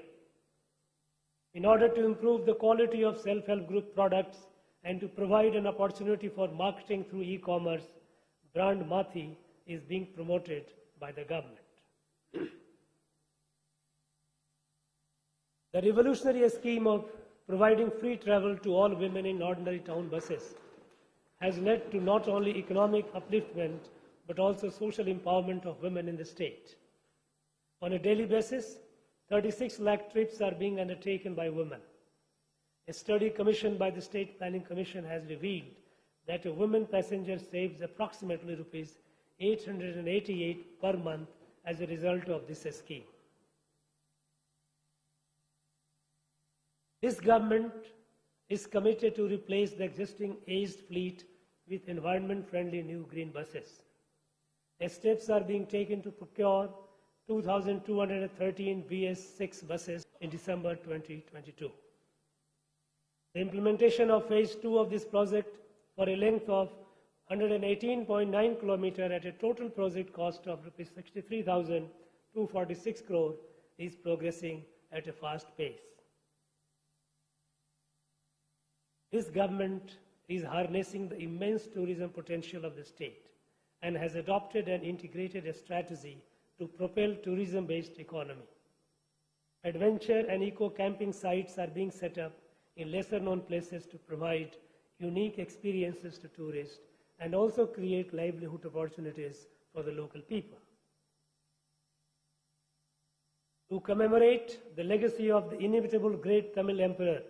In order to improve the quality of self-help group products and to provide an opportunity for marketing through e-commerce, brand Mathi is being promoted by the government. The revolutionary scheme of providing free travel to all women in ordinary town buses has led to not only economic upliftment but also social empowerment of women in the state. On a daily basis, 36 lakh trips are being undertaken by women. A study commissioned by the State Planning Commission has revealed that a woman passenger saves approximately rupees 888 per month as a result of this scheme. This government is committed to replace the existing aged fleet with environment-friendly new green buses. Steps are being taken to procure 2,213 BS6 buses in December 2022. The implementation of phase 2 of this project for a length of 118.9 km at a total project cost of Rs 63,246 crore is progressing at a fast pace. This government is harnessing the immense tourism potential of the state and has adopted and integrated a strategy to propel tourism-based economy. Adventure and eco-camping sites are being set up in lesser-known places to provide unique experiences to tourists and also create livelihood opportunities for the local people. To commemorate the legacy of the inimitable great Tamil Emperor,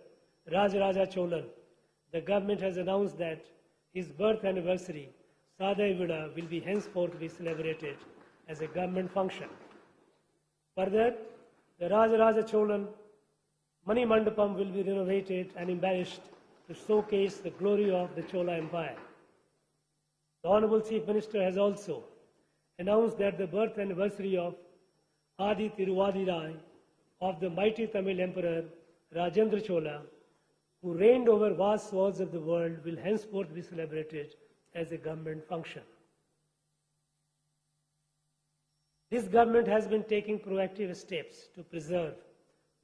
Rajaraja Cholan, the government has announced that his birth anniversary, Sadai Vida, will be henceforth be celebrated as a government function. Further, the Rajaraja Cholan Mani Mandapam will be renovated and embellished to showcase the glory of the Chola Empire. The Honorable Chief Minister has also announced that the birth anniversary of Adi Tiruvadirai of the mighty Tamil Emperor Rajendra Chola, who reigned over vast swaths of the world, will henceforth be celebrated as a government function. This government has been taking proactive steps to preserve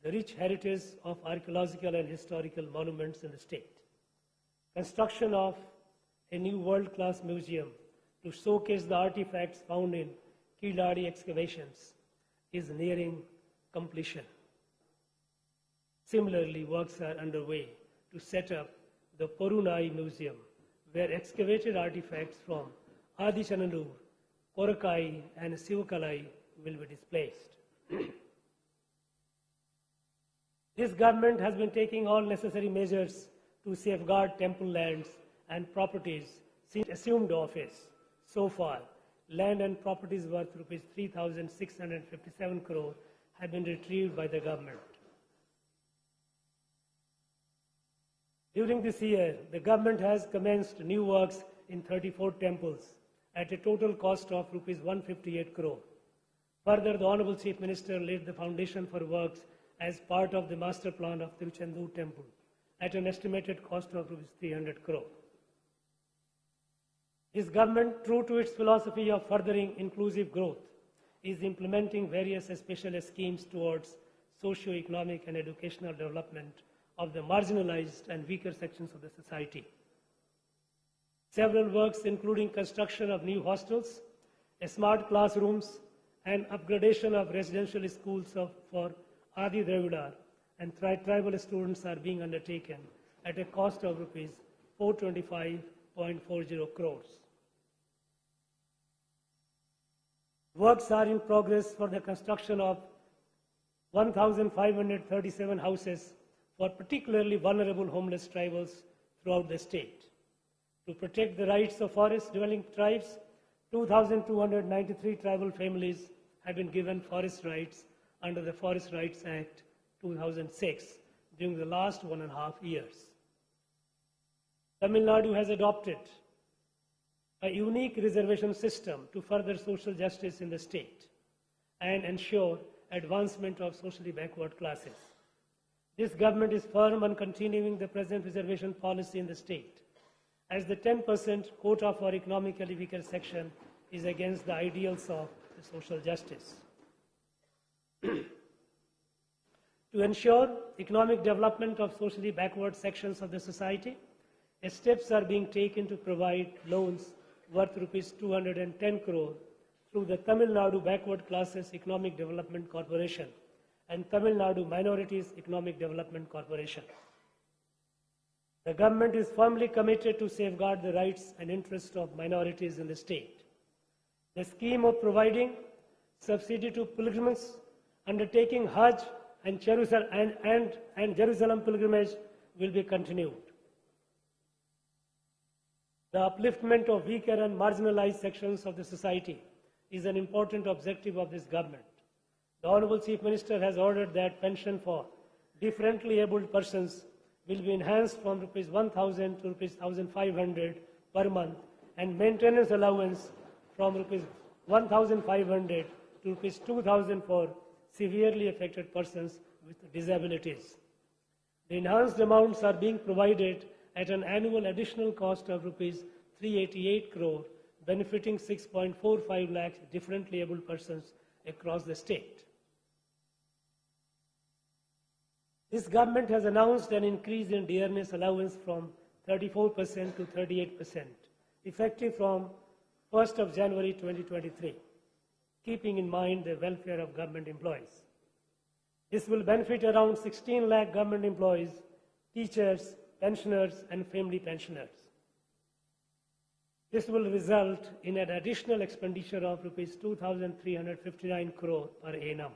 the rich heritage of archaeological and historical monuments in the state. Construction of a new world-class museum to showcase the artifacts found in Kiladi excavations is nearing completion. Similarly, works are underway to set up the Porunai Museum, where excavated artifacts from Adi Chananur, Korakai and Sivakalai will be displayed. This government has been taking all necessary measures to safeguard temple lands and properties since assumed office. So far, land and properties worth Rs 3,657 crore have been retrieved by the government. During this year, the government has commenced new works in 34 temples at a total cost of Rs 158 crore. Further, the Honorable Chief Minister laid the foundation for works as part of the master plan of Tiruchendur Temple at an estimated cost of Rs 300 crore. This government, true to its philosophy of furthering inclusive growth, is implementing various special schemes towards socio-economic and educational development of the marginalized and weaker sections of the society. Several works, including construction of new hostels, smart classrooms, and upgradation of residential schools for Adi Dravida and tribal students, are being undertaken at a cost of Rs 425.40 crores. Works are in progress for the construction of 1,537 houses for particularly vulnerable homeless tribals throughout the state. To protect the rights of forest-dwelling tribes, 2,293 tribal families have been given forest rights under the Forest Rights Act 2006 during the last 1.5 years. Tamil Nadu has adopted a unique reservation system to further social justice in the state and ensure advancement of socially backward classes. This government is firm on continuing the present reservation policy in the state, as the 10% quota for economically weaker section is against the ideals of the social justice. To ensure economic development of socially backward sections of the society, steps are being taken to provide loans worth Rs 210 crore through the Tamil Nadu Backward Classes Economic Development Corporation and Tamil Nadu Minorities Economic Development Corporation. The government is firmly committed to safeguard the rights and interests of minorities in the state. The scheme of providing subsidy to pilgrims undertaking Hajj and Jerusalem pilgrimage will be continued. The upliftment of weaker and marginalized sections of the society is an important objective of this government. The Honorable Chief Minister has ordered that pension for differently abled persons will be enhanced from Rs 1,000 to Rs 1,500 per month and maintenance allowance from Rs 1,500 to Rs 2,000 for severely affected persons with disabilities. The enhanced amounts are being provided at an annual additional cost of Rs 388 crore, benefiting 6.45 lakhs differently abled persons across the state. This government has announced an increase in dearness allowance from 34% to 38%, effective from 1st of January 2023, keeping in mind the welfare of government employees. This will benefit around 16 lakh government employees, teachers, pensioners, and family pensioners. This will result in an additional expenditure of Rs 2,359 crore per annum.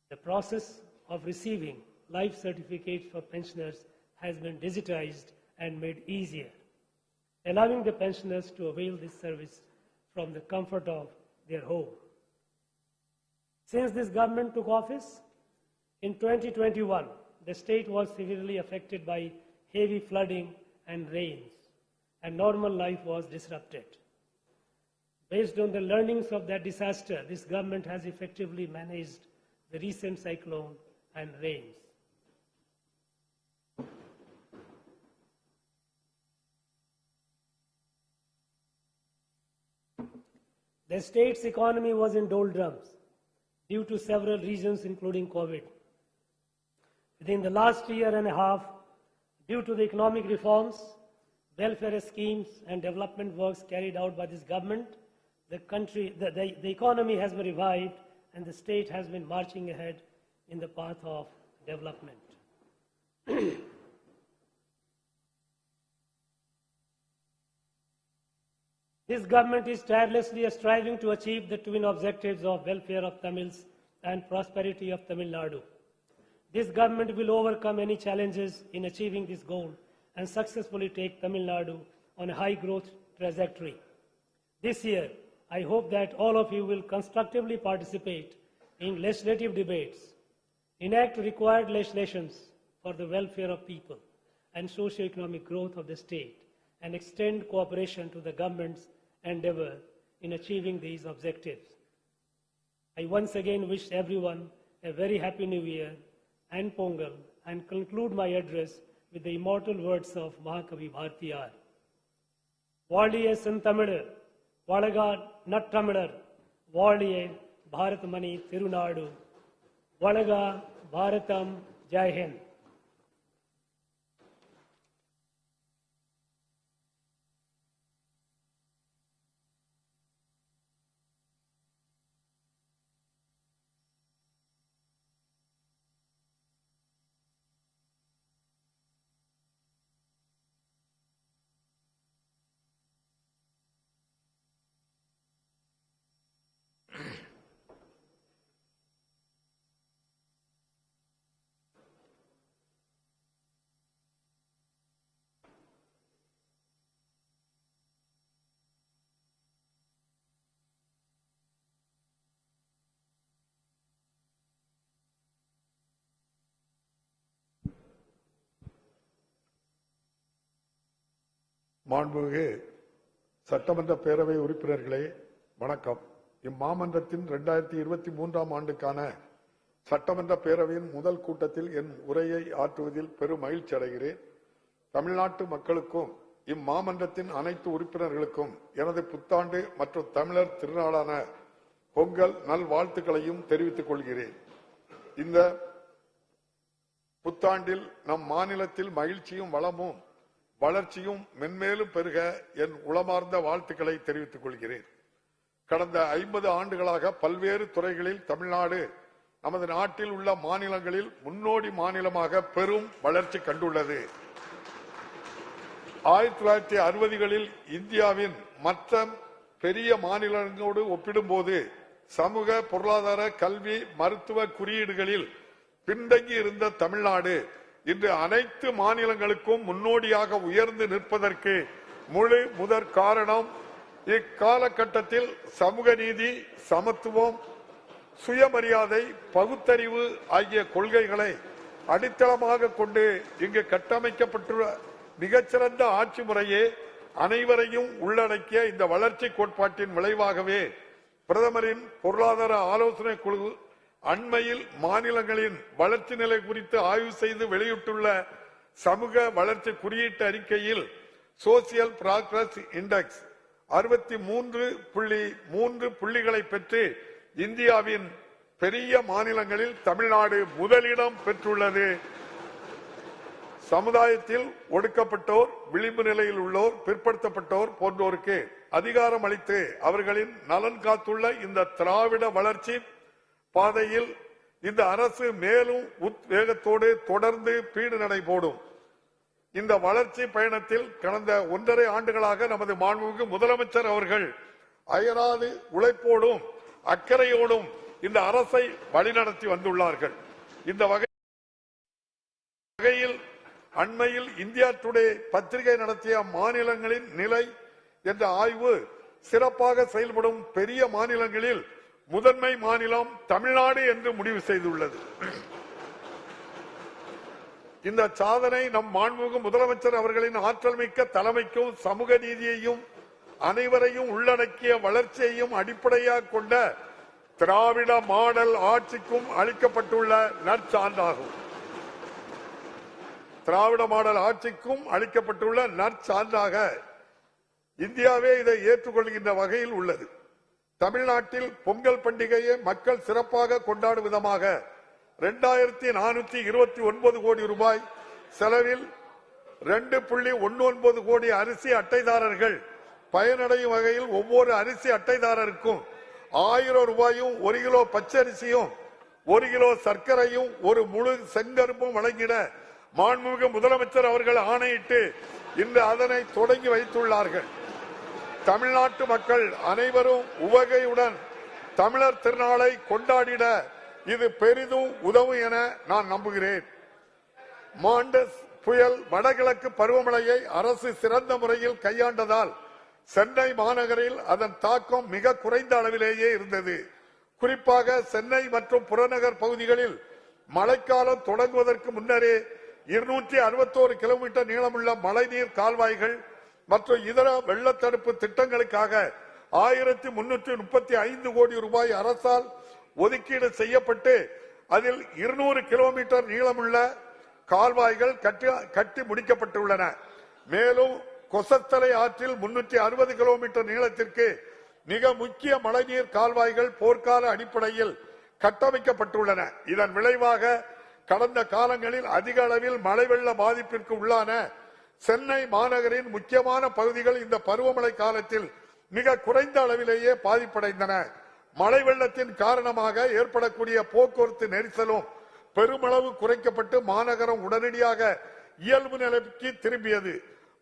The process of receiving life certificates for pensioners has been digitized and made easier, allowing the pensioners to avail this service from the comfort of their home. Since this government took office, in 2021, the state was severely affected by heavy flooding and rains, and normal life was disrupted. Based on the learnings of that disaster, this government has effectively managed the recent cyclone and rains. The state's economy was in doldrums due to several reasons, including COVID. Within the last year and a half, due to the economic reforms, welfare schemes, and development works carried out by this government, the economy has been revived and the state has been marching ahead in the path of development. This government is tirelessly striving to achieve the twin objectives of welfare of Tamils and prosperity of Tamil Nadu. This government will overcome any challenges in achieving this goal and successfully take Tamil Nadu on a high growth trajectory. This year, I hope that all of you will constructively participate in legislative debates, enact required legislations for the welfare of people and socio-economic growth of the state, and extend cooperation to the government's endeavor in achieving these objectives. I once again wish everyone a very happy New Year and Pongal, and conclude my address with the immortal words of Mahakavi Bhartiyar. Valiye Sentamilar, Valaga Nattamilar, Valiye Bharatmani Tirunadu, Valaga Bharatam Jai Hind. மாண்புமிகு சட்டமன்ற பேரவை உறுப்பினர்களே வணக்கம். இம்மாமன்றத்தின் 2023ஆம் ஆண்டுக்கான சட்டமன்ற பேரவையின் முதல் கூட்டத்தில் என் உரையை ஆற்றுவதில் பெரும் மகிழ்ச்சி அடைகிறேன். தமிழ்நாட்டு மக்களுக்கும் இம்மாமன்றத்தின் அனைத்து உறுப்பினர்களுக்கும் எனது புத்தாண்டு மற்றும் தமிழர் திருநாளான பொங்கல் நல்வாழ்த்துக்களையும் தெரிவித்துக் கொள்கிறேன். இந்த புத்தாண்டில் நம் மாநிலத்தில் மகிழ்ச்சியும் வளமும் வளர்ச்சியும் மென்மேலும் பெருக என் உளமார்ந்த வாழ்த்துக்களை தெரிவித்துக் கொள்கிறேன். கடந்த 50 ஆண்டுகளாக பல்வேறு துறைகளில் தமிழ்நாடு நமது நாட்டில் உள்ள மாநிலங்களில் முன்னோடி மாநிலமாக பெரும் வளர்ச்சி கண்டுள்ளது. 1960களில் இந்தியாவின் மற்ற பெரிய மாநிலங்களோடு ஒப்பிடும்போது சமூக பொருளாதார கல்வி மருத்துவ குறியீடுகளில் பின்தங்கி இருந்த தமிழ்நாடு இன்று அனைத்து மாநிலங்களுக்கும் முன்னோடியாக உயர்ந்து நிற்பதற்கு முழு முதற் காரணம் இக்காலகட்டத்தில் சமூக நீதி, சமத்துவம், சுயமரியாதை, பகுத்தறிவு ஆகிய கொள்கைகளை அடித்தளமாக கொண்டு இங்கு கட்டமைக்கப்பட்டுள்ள மிகச்சிறந்த ஆட்சி முறையே அனைவரையும் உள்ளடக்கிய இந்த வளர்ச்சி கோட்பாட்டின் விளைவாகவே பிரதமரின் பொருளாதார ஆலோசனை குழு அண்மையில் மாநிலங்களின் வளர்ச்சி நிலை குறித்து ஆய்வு செய்து வெளியிட்டுள்ள சமூக வளர்ச்சி குறியீட்டு அறிக்கையில் சோசியல் ப்ராக்ரஸ் இண்டெக்ஸ் 63.3 புள்ளிகளை பெற்று இந்தியாவின் பெரிய மாநிலங்களில் தமிழ்நாடு முதலிடம் பெற்றுள்ளது. சமுதாயத்தில் ஒடுக்கப்பட்டோர், விளிம்பு நிலையில் உள்ளோர், பிற்படுத்தப்பட்டோர் போன்றோருக்கு அதிகாரம் அளித்து அவர்களின் நலன் காத்துள்ள இந்த திராவிட வளர்ச்சி பாதையில் இந்த அரசு மேலும் உத்வேகத்தோடு தொடர்ந்து பீடு நடை போடும். இந்த வளர்ச்சி பயணத்தில் கடந்த 1.5 ஆண்டுகளாக நமது மாண்புமிகு முதலமைச்சர் அவர்கள் அயராது உழைப்போடும் அக்கறையோடும் இந்த அரசை வழிநடத்தி வந்துள்ளார்கள். இந்த வகையில் அண்மையில் இந்தியா டுடே பத்திரிகை நடத்திய மாநிலங்களின் நிலை என்ற ஆய்வு சிறப்பாக செயல்படும் பெரிய மாநிலங்களில் முதன்மை மாநிலம் தமிழ்நாடு என்று முடிவு செய்துள்ளது. இந்த சாதனை நம் மாண்புமிகு முதலமைச்சர் அவர்களின் ஆற்றல் மிக்க தலைமைக்கும் சமூக நீதியையும் அனைவரையும் உள்ளடக்கிய வளர்ச்சியையும் அடிப்படையாக கொண்ட திராவிட மாடல் ஆட்சிக்கும் அளிக்கப்பட்டுள்ள நற்சான்றாகும். திராவிட மாடல் ஆட்சிக்கும் அளிக்கப்பட்டுள்ள நற்சான்றாக இந்தியாவே இதை ஏற்றுக்கொள்கின்ற வகையில் உள்ளது. தமிழ்நாட்டில் பொங்கல் பண்டிகையை மக்கள் சிறப்பாக கொண்டாடும் விதமாக 2429 கோடி ரூபாய் செலவில் 2.19 கோடி அரிசி அட்டைதாரர்கள் பயனடையும் வகையில் ஒவ்வொரு அரிசி அட்டைதாரருக்கும் 1000 ரூபாயும் 1 கிலோ பச்சரிசியும் 1 கிலோ சர்க்கரையும் 1 முழு செங்கரும்பும் வழங்கிட மாண்புமிகு முதலமைச்சர் அவர்கள் ஆணையிட்டு இன்று அதனை தொடங்கி வைத்துள்ளார்கள். தமிழ்நாட்டு மக்கள் அனைவரும் உவகையுடன் தமிழர் திருநாளை கொண்டாடிட இது பெரிதும் உதவும் என நான் நம்புகிறேன். மாண்டஸ் புயல் வடகிழக்கு பருவமழையை அரசு சிறந்த முறையில் கையாண்டதால் சென்னை மாநகரில் அதன் தாக்கம் மிக குறைந்த அளவிலேயே இருந்தது. குறிப்பாக சென்னை மற்றும் புறநகர் பகுதிகளில் மழைக்காலம் தொடங்குவதற்கு முன்னரே 261 கிலோமீட்டர் நீளமுள்ள மழைநீர் கால்வாய்கள் மற்றும் இதர வெள்ளத்தடுப்பு திட்டங்களுக்காக 1335 கோடி ரூபாய் அரசால் ஒதுக்கீடு செய்யப்பட்டு அதில் 200 கிலோமீட்டர் நீளமுள்ள கால்வாய்கள் கட்டி முடிக்கப்பட்டுள்ளன. மேலும் கொசத்தலை ஆற்றில் 360 கிலோமீட்டர் நீளத்திற்கு மிக முக்கிய மழைநீர் கால்வாய்கள் போர்க்கால அடிப்படையில் கட்டமைக்கப்பட்டுள்ளன. இதன் விளைவாக கடந்த காலங்களில் அதிக அளவில் மழை வெள்ள பாதிப்பிற்கு உள்ளான சென்னை மாநகரின் முக்கியமான பகுதிகள் இந்த பருவமழை காலத்தில் மிக குறைந்த அளவிலேயே பாதிப்படைந்தன. மழை வெள்ளத்தின் காரணமாக ஏற்படக்கூடிய போக்குவரத்து நெரிசலும் பெருமளவு குறைக்கப்பட்டு மாநகரம் உடனடியாக இயல்பு நிலைக்கு திரும்பியது.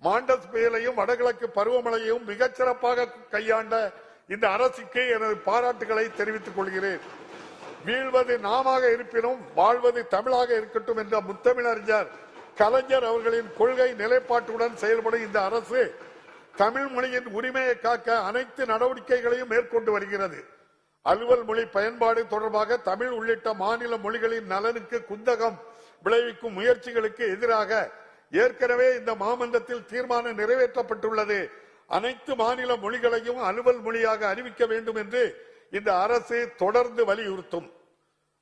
மாண்டஸ் புயலையும் வடகிழக்கு பருவமழையையும் மிகச்சிறப்பாக கையாண்ட இந்த அரசுக்கு எனது பாராட்டுகளை தெரிவித்துக் கொள்கிறேன். வீழ்வது நாமாக இருப்பினும் வாழ்வது தமிழாக இருக்கட்டும் என்ற முத்தமிழறிஞர் கலைஞர் அவர்களின் கொள்கை நிலைப்பாட்டுடன் செயல்படும் இந்த அரசு தமிழ் மொழியின் உரிமையை காக்க அனைத்து நடவடிக்கைகளையும் மேற்கொண்டு வருகிறது. அலுவல் மொழி பயன்பாடு தொடர்பாக தமிழ் உள்ளிட்ட மாநில மொழிகளின் நலனுக்கு குந்தகம் விளைவிக்கும் முயற்சிகளுக்கு எதிராக ஏற்கனவே இந்த மாமன்றத்தில் தீர்மானம் நிறைவேற்றப்பட்டுள்ளது. அனைத்து மாநில மொழிகளையும் அலுவல் மொழியாக அறிவிக்க வேண்டும் என்று இந்த அரசு தொடர்ந்து வலியுறுத்தும்.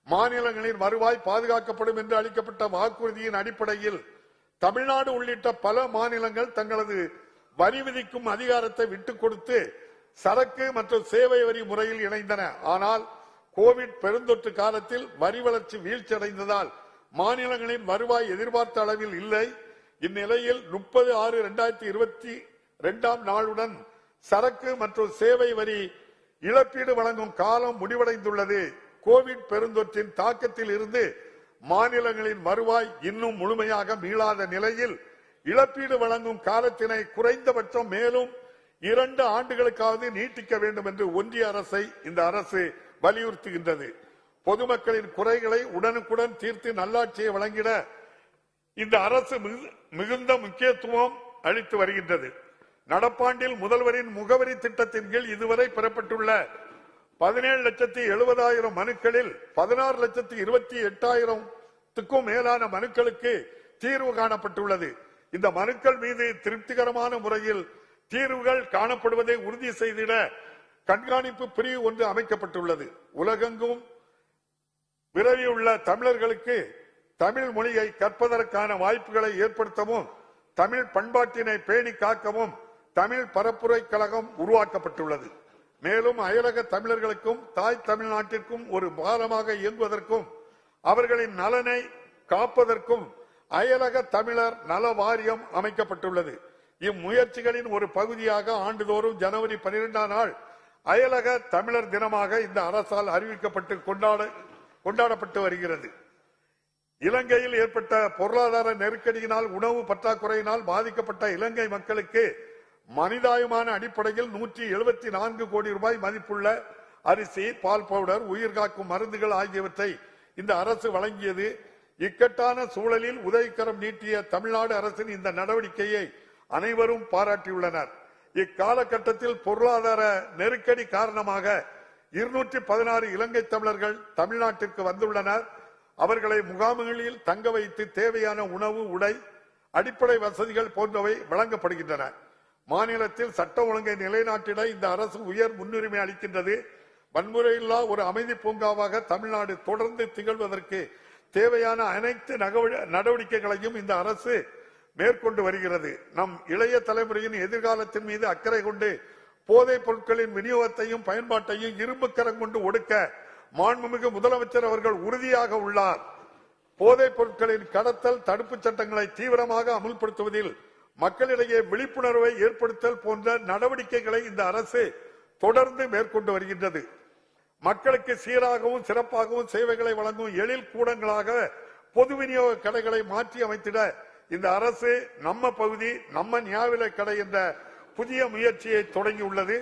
மாநிலங்களின் வருவாய் பாதுகாக்கப்படும் என்று அளிக்கப்பட்ட வாக்குறுதியின் அடிப்படையில் தமிழ்நாடு உள்ளிட்ட பல மாநிலங்கள் தங்களது வரி விதிக்கும் அதிகாரத்தை விட்டுக் கொடுத்து சரக்கு மற்றும் சேவை வரி முறையில் இணைந்தன. ஆனால் கோவிட் பெருந்தொற்று காலத்தில் வரி வளர்ச்சி வீழ்ச்சியடைந்ததால் மாநிலங்களின் வருவாய் எதிர்பார்த்த அளவில் இல்லை. இந்நிலையில் 30/6/2022 நாளுடன் சரக்கு மற்றும் சேவை வரி இழப்பீடு வழங்கும் காலம் முடிவடைந்துள்ளது. கோவிட் பெருந்தொற்றின் தாக்கத்தில் இருந்து மாநிலங்களின் வருவாய் இன்னும் முழுமையாக மீளாத நிலையில் இழப்பீடு வழங்கும் காலத்தினை குறைந்தபட்சம் மேலும் 2 ஆண்டுகளுக்காவது நீட்டிக்க வேண்டும் என்று ஒன்றிய அரசை இந்த அரசு வலியுறுத்துகின்றது. பொதுமக்களின் குறைகளை உடனுக்குடன் தீர்த்து நல்லாட்சியை வழங்கிட இந்த அரசு மிகுந்த முக்கியத்துவம் அளித்து வருகின்றது. நடப்பாண்டில் முதல்வரின் முகவரி திட்டத்தின் கீழ் இதுவரை பெறப்பட்டுள்ள 17,70,000 மனுக்களில் 16,28,000க்கும் மேலான மனுக்களுக்கு தீர்வு காணப்பட்டுள்ளது. இந்த மனுக்கள் மீது திருப்திகரமான முறையில் தீர்வுகள் காணப்படுவதை உறுதி செய்திட கண்காணிப்பு பிரிவு ஒன்று அமைக்கப்பட்டுள்ளது. உலகெங்கும் விரவியுள்ள தமிழர்களுக்கு தமிழ் மொழியை கற்பதற்கான வாய்ப்புகளை ஏற்படுத்தவும் தமிழ் பண்பாட்டினை பேணி காக்கவும் தமிழ் பரப்புரை கழகம் உருவாக்கப்பட்டுள்ளது. மேலும் அயலக தமிழர்களுக்கும் தாய் தமிழ்நாட்டிற்கும் ஒரு பாலமாக இயங்குவதற்கும் அவர்களின் நலனை காப்பதற்கும் அயலக தமிழர் நல வாரியம் அமைக்கப்பட்டுள்ளது. இம்முயற்சிகளின் ஒரு பகுதியாக ஆண்டுதோறும் ஜனவரி 12ஆம் நாள் அயலக தமிழர் தினமாக இந்த அரசால் அறிவிக்கப்பட்டு கொண்டாடப்பட்டு வருகிறது. இலங்கையில் ஏற்பட்ட பொருளாதார நெருக்கடியினால் உணவு பற்றாக்குறையினால் பாதிக்கப்பட்ட இலங்கை மக்களுக்கு மனிதாயமான அடிப்படையில் 174 கோடி ரூபாய் மதிப்புள்ள அரிசி, பால் பவுடர், உயிர்காக்கும் மருந்துகள் ஆகியவற்றை இந்த அரசு வழங்கியது. இக்கட்டான சூழலில் உதவிக்கரம் நீட்டிய தமிழ்நாடு அரசின் இந்த நடவடிக்கையை அனைவரும் பாராட்டியுள்ளனர். இக்காலகட்டத்தில் பொருளாதார நெருக்கடி காரணமாக 216 இலங்கை தமிழர்கள் தமிழ்நாட்டிற்கு வந்துள்ளனர். அவர்களை முகாம்களில் தங்க வைத்து தேவையான உணவு, உடை, அடிப்படை வசதிகள் போன்றவை வழங்கப்படுகின்றன. மாநிலத்தில் சட்ட ஒழுங்கை நிலைநாட்டிட இந்த அரசு உயர் முன்னுரிமை அளிக்கின்றது. வன்முறையில்லா ஒரு அமைதி பூங்காவாக தமிழ்நாடு தொடர்ந்து திகழ்வதற்கு தேவையான அனைத்து நடவடிக்கைகளையும் இந்த அரசு மேற்கொண்டு வருகிறது. நம் இளைய தலைமுறையின் எதிர்காலத்தின் மீது அக்கறை கொண்டு போதைப் பொருட்களின் விநியோகத்தையும் பயன்பாட்டையும் இரும்பு கரம் கொண்டு ஒடுக்க மாண்புமிகு முதலமைச்சர் அவர்கள் உறுதியாக உள்ளார். போதைப் பொருட்களின் கடத்தல் தடுப்பு சட்டங்களை தீவிரமாக அமுல்படுத்துவதில் மக்களிடையே விழிப்புணர்வை ஏற்படுத்தல் போன்ற நடவடிக்கைகளை இந்த அரசு தொடர்ந்து மேற்கொண்டு வருகின்றது. மக்களுக்கு சீராகவும் சிறப்பாகவும் சேவைகளை வழங்கும் எழில் கூடங்களாக பொது விநியோக கடைகளை மாற்றி அமைத்திட இந்த அரசு நம்ம பகுதி நம்ம நியாய விலைக் கடை என்ற புதிய முயற்சியை தொடங்கியுள்ளது.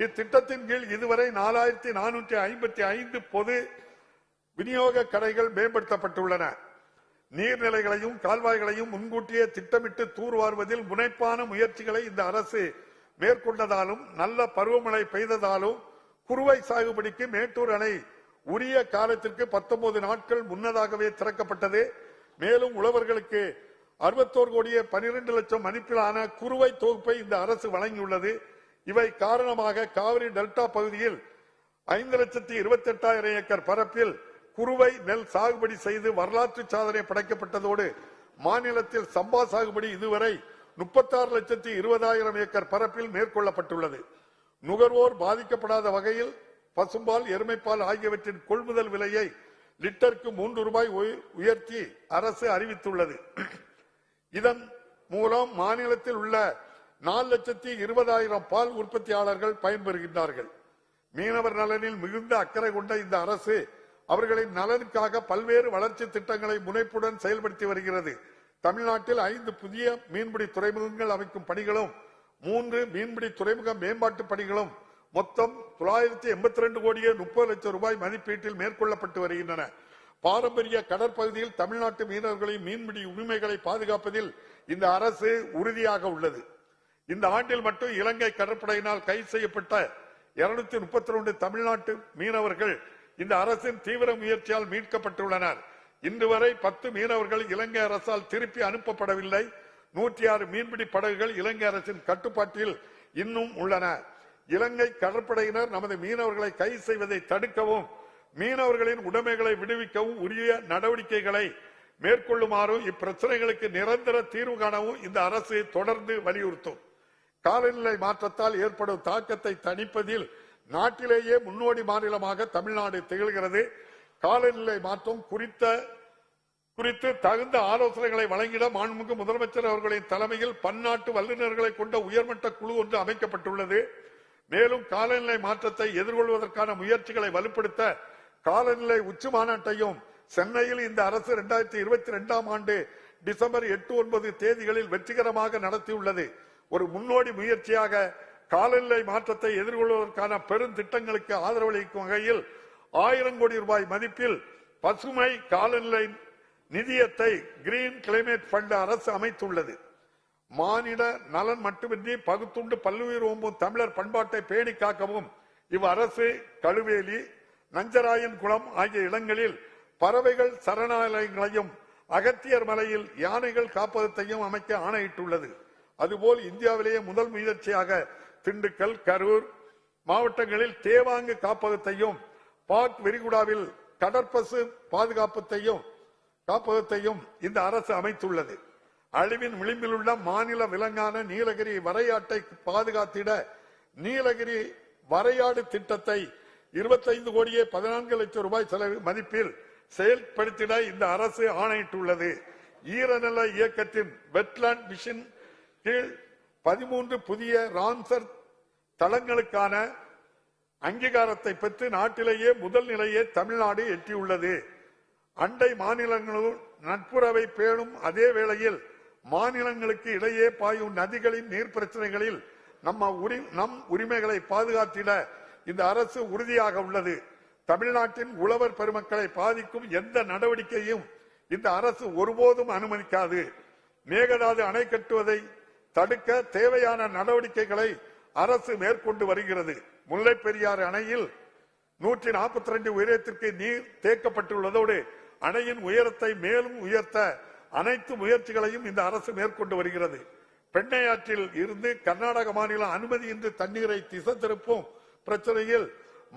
இத்திட்டத்தின் கீழ் இதுவரை 4455 பொது விநியோக கடைகள் மேம்படுத்தப்பட்டுள்ளன. நீர்நிலைகளையும் கால்வாய்களையும் முன்கூட்டியே திட்டமிட்டு தூர்வாருவதில் முனைப்பான முயற்சிகளை இந்த அரசு மேற்கொண்டதாலும் நல்ல பருவமழை பெய்ததாலும் குறுவை சாகுபடிக்கு மேட்டூர் அணை உரிய காலத்திற்கு 19 நாட்கள் முன்னதாகவே திறக்கப்பட்டது. மேலும் உழவர்களுக்கு 61 கோடியே 12 லட்சம் மதிப்பிலான குறுவை தொகுப்பை இந்த அரசு வழங்கியுள்ளது. இவை காரணமாக காவிரி டெல்டா பகுதியில் 5,28,000 ஏக்கர் பரப்பில் குறுவை நெல் சாகுபடி செய்து வரலாற்று சாதனை படைக்கப்பட்டதோடு மாநிலத்தில் சம்பா சாகுபடி இதுவரை 36,20,000 ஏக்கர் பரப்பில் மேற்கொள்ளப்பட்டுள்ளது. நுகர்வோர் பாதிக்கப்படாத வகையில் பசும்பால், எருமைப்பால் ஆகியவற்றின் கொள்முதல் விலையை லிட்டருக்கு 3 ரூபாய் உயர்த்தி அரசு அறிவித்துள்ளது. இதன் மூலம் மாநிலத்தில் உள்ள 4,20,000 பால் உற்பத்தியாளர்கள் பயன்பெறுகின்றார்கள். மீனவர் நலனில் மிகுந்த அக்கறை கொண்ட இந்த அரசு அவர்களின் நலனுக்காக பல்வேறு வளர்ச்சி திட்டங்களை முனைப்புடன் செயல்படுத்தி வருகிறது. தமிழ்நாட்டில் 5 புதிய மீன்பிடி துறைமுகங்கள் அமைக்கும் பணிகளும் 3 மீன்பிடி துறைமுக மேம்பாட்டு பணிகளும் மொத்தம் 982 கோடியே 30 லட்சம் ரூபாய் மதிப்பீட்டில் மேற்கொள்ளப்பட்டு வருகின்றன. பாரம்பரிய கடற்பகுதியில் தமிழ்நாட்டு மீனவர்களின் மீன்பிடி உரிமைகளை பாதுகாப்பதில் இந்த அரசு உறுதியாக உள்ளது. இந்த ஆண்டில் மட்டும் இலங்கை கடற்படையினால் கைது செய்யப்பட்ட 232 தமிழ்நாட்டு மீனவர்கள் இந்த அரசின் தீவிர முயற்சியால் மீட்கப்பட்டுள்ளனர். இன்று வரை 10 மீனவர்கள் இலங்கை அரசால் திருப்பி அனுப்பப்படவில்லை. 106 மீன்பிடி படகுகள் இலங்கை அரசின் கட்டுப்பாட்டில் இன்னும் உள்ளன. இலங்கை கடற்படையினர் நமது மீனவர்களை கைது செய்வதை தடுக்கவும் மீனவர்களின் உடைமைகளை விடுவிக்கவும் உரிய நடவடிக்கைகளை மேற்கொள்ளுமாறு இப்பிரச்சனைகளுக்கு நிரந்தர தீர்வு காணவும் இந்த அரசு தொடர்ந்து வலியுறுத்தும். காலநிலை மாற்றத்தால் ஏற்படும் தாக்கத்தை தணிப்பதில் நாட்டிலேயே முன்னோடி மாநிலமாக தமிழ்நாடு திகழ்கிறது. காலநிலை மாற்றம் குறித்து தகுந்த ஆலோசனைகளை வழங்கிட மாண்புமிகு முதலமைச்சர் அவர்களின் தலைமையில் பன்னாட்டு வல்லுநர்களை கொண்ட உயர்மட்ட குழு ஒன்று அமைக்கப்பட்டுள்ளது. மேலும் காலநிலை மாற்றத்தை எதிர்கொள்வதற்கான முயற்சிகளை வலுப்படுத்த காலநிலை உச்சி மாநாட்டையும் சென்னையில் இந்த அரசு 2022ஆம் ஆண்டு டிசம்பர் 8-9 தேதிகளில் வெற்றிகரமாக நடத்தியுள்ளது. ஒரு முன்னோடி முயற்சியாக காலநிலை மாற்றத்தை எதிர்கொள்வதற்கான பெருந்திட்டங்களுக்கு ஆதரவளிக்கும் வகையில் 1000 கோடி ரூபாய் மதிப்பில் பசுமை காலநிலை நிதியத்தை கிரீன் கிளைமேட் ஃபண்ட் அரசு அமைத்துள்ளது. மானிட நலன் மட்டுமின்றி பகுத்துண்டு பல்லுயிர் ஓம்பும் தமிழர் பண்பாட்டை பேணி காக்கவும் இவ் அரசு கழுவேலி, நஞ்சராயன் குளம் ஆகிய இடங்களில் பறவைகள் சரணாலயங்களையும் அகத்தியர் மலையில் யானைகள் காப்பகத்தையும் அமைக்க ஆணையிட்டுள்ளது. அதுபோல் இந்தியாவிலேயே முதல் முயற்சியாக திண்டுக்கல், கரூர் மாவட்டங்களில் தேவாங்கு காப்பகத்தையும் பாக் விரிகுடாவில் கடற்பசு காப்பகத்தையும் இந்த அரசு அமைத்துள்ளது. அழிவின் விளிம்பில் உள்ள மாநில விலங்கான நீலகிரி வரையாட்டை பாதுகாத்திட நீலகிரி வரையாடு திட்டத்தை 25 கோடியே 14 லட்சம் ரூபாய் செலவு மதிப்பில் செயல்படுத்திட இந்த அரசு ஆணையிட்டுள்ளது. ஈரநில இயக்கத்தின் வெட்லாண்ட் மிஷன் கீழ் 13 புதிய ராம்சர் தளங்களுக்கான அங்கீகாரத்தை பெற்று நாட்டிலேயே முதல் நிலையை தமிழ்நாடு எட்டியுள்ளது. அண்டை மாநிலங்களும் நட்புறவை பேணும் அதே வேளையில் மாநிலங்களுக்கு இடையே பாயும் நதிகளின் நீர் பிரச்சனைகளில் நம் உரிமைகளை பாதுகாத்திட இந்த அரசு உறுதியாக உள்ளது. தமிழ்நாட்டின் உழவர் பெருமக்களை பாதிக்கும் எந்த நடவடிக்கையும் இந்த அரசு ஒருபோதும் அனுமதிக்காது. மேகதாது அணை கட்டுவதை தடுக்க தேவையான நடவடிக்கைகளை அரசு மேற்கொண்டு வருகிறது. முல்லை பெரியாறு அணையில் 142 உயரத்திற்கு நீர் தேக்கப்பட்டுள்ளதோடு அணையின் உயரத்தை மேலும் உயர்த்த அனைத்து முயற்சிகளையும் இந்த அரசு மேற்கொண்டு வருகிறது. பெண்ணையாற்றில் இருந்து கர்நாடக மாநிலம் அனுமதியின்றி தண்ணீரை திசை திருப்பும் பிரச்சனையில்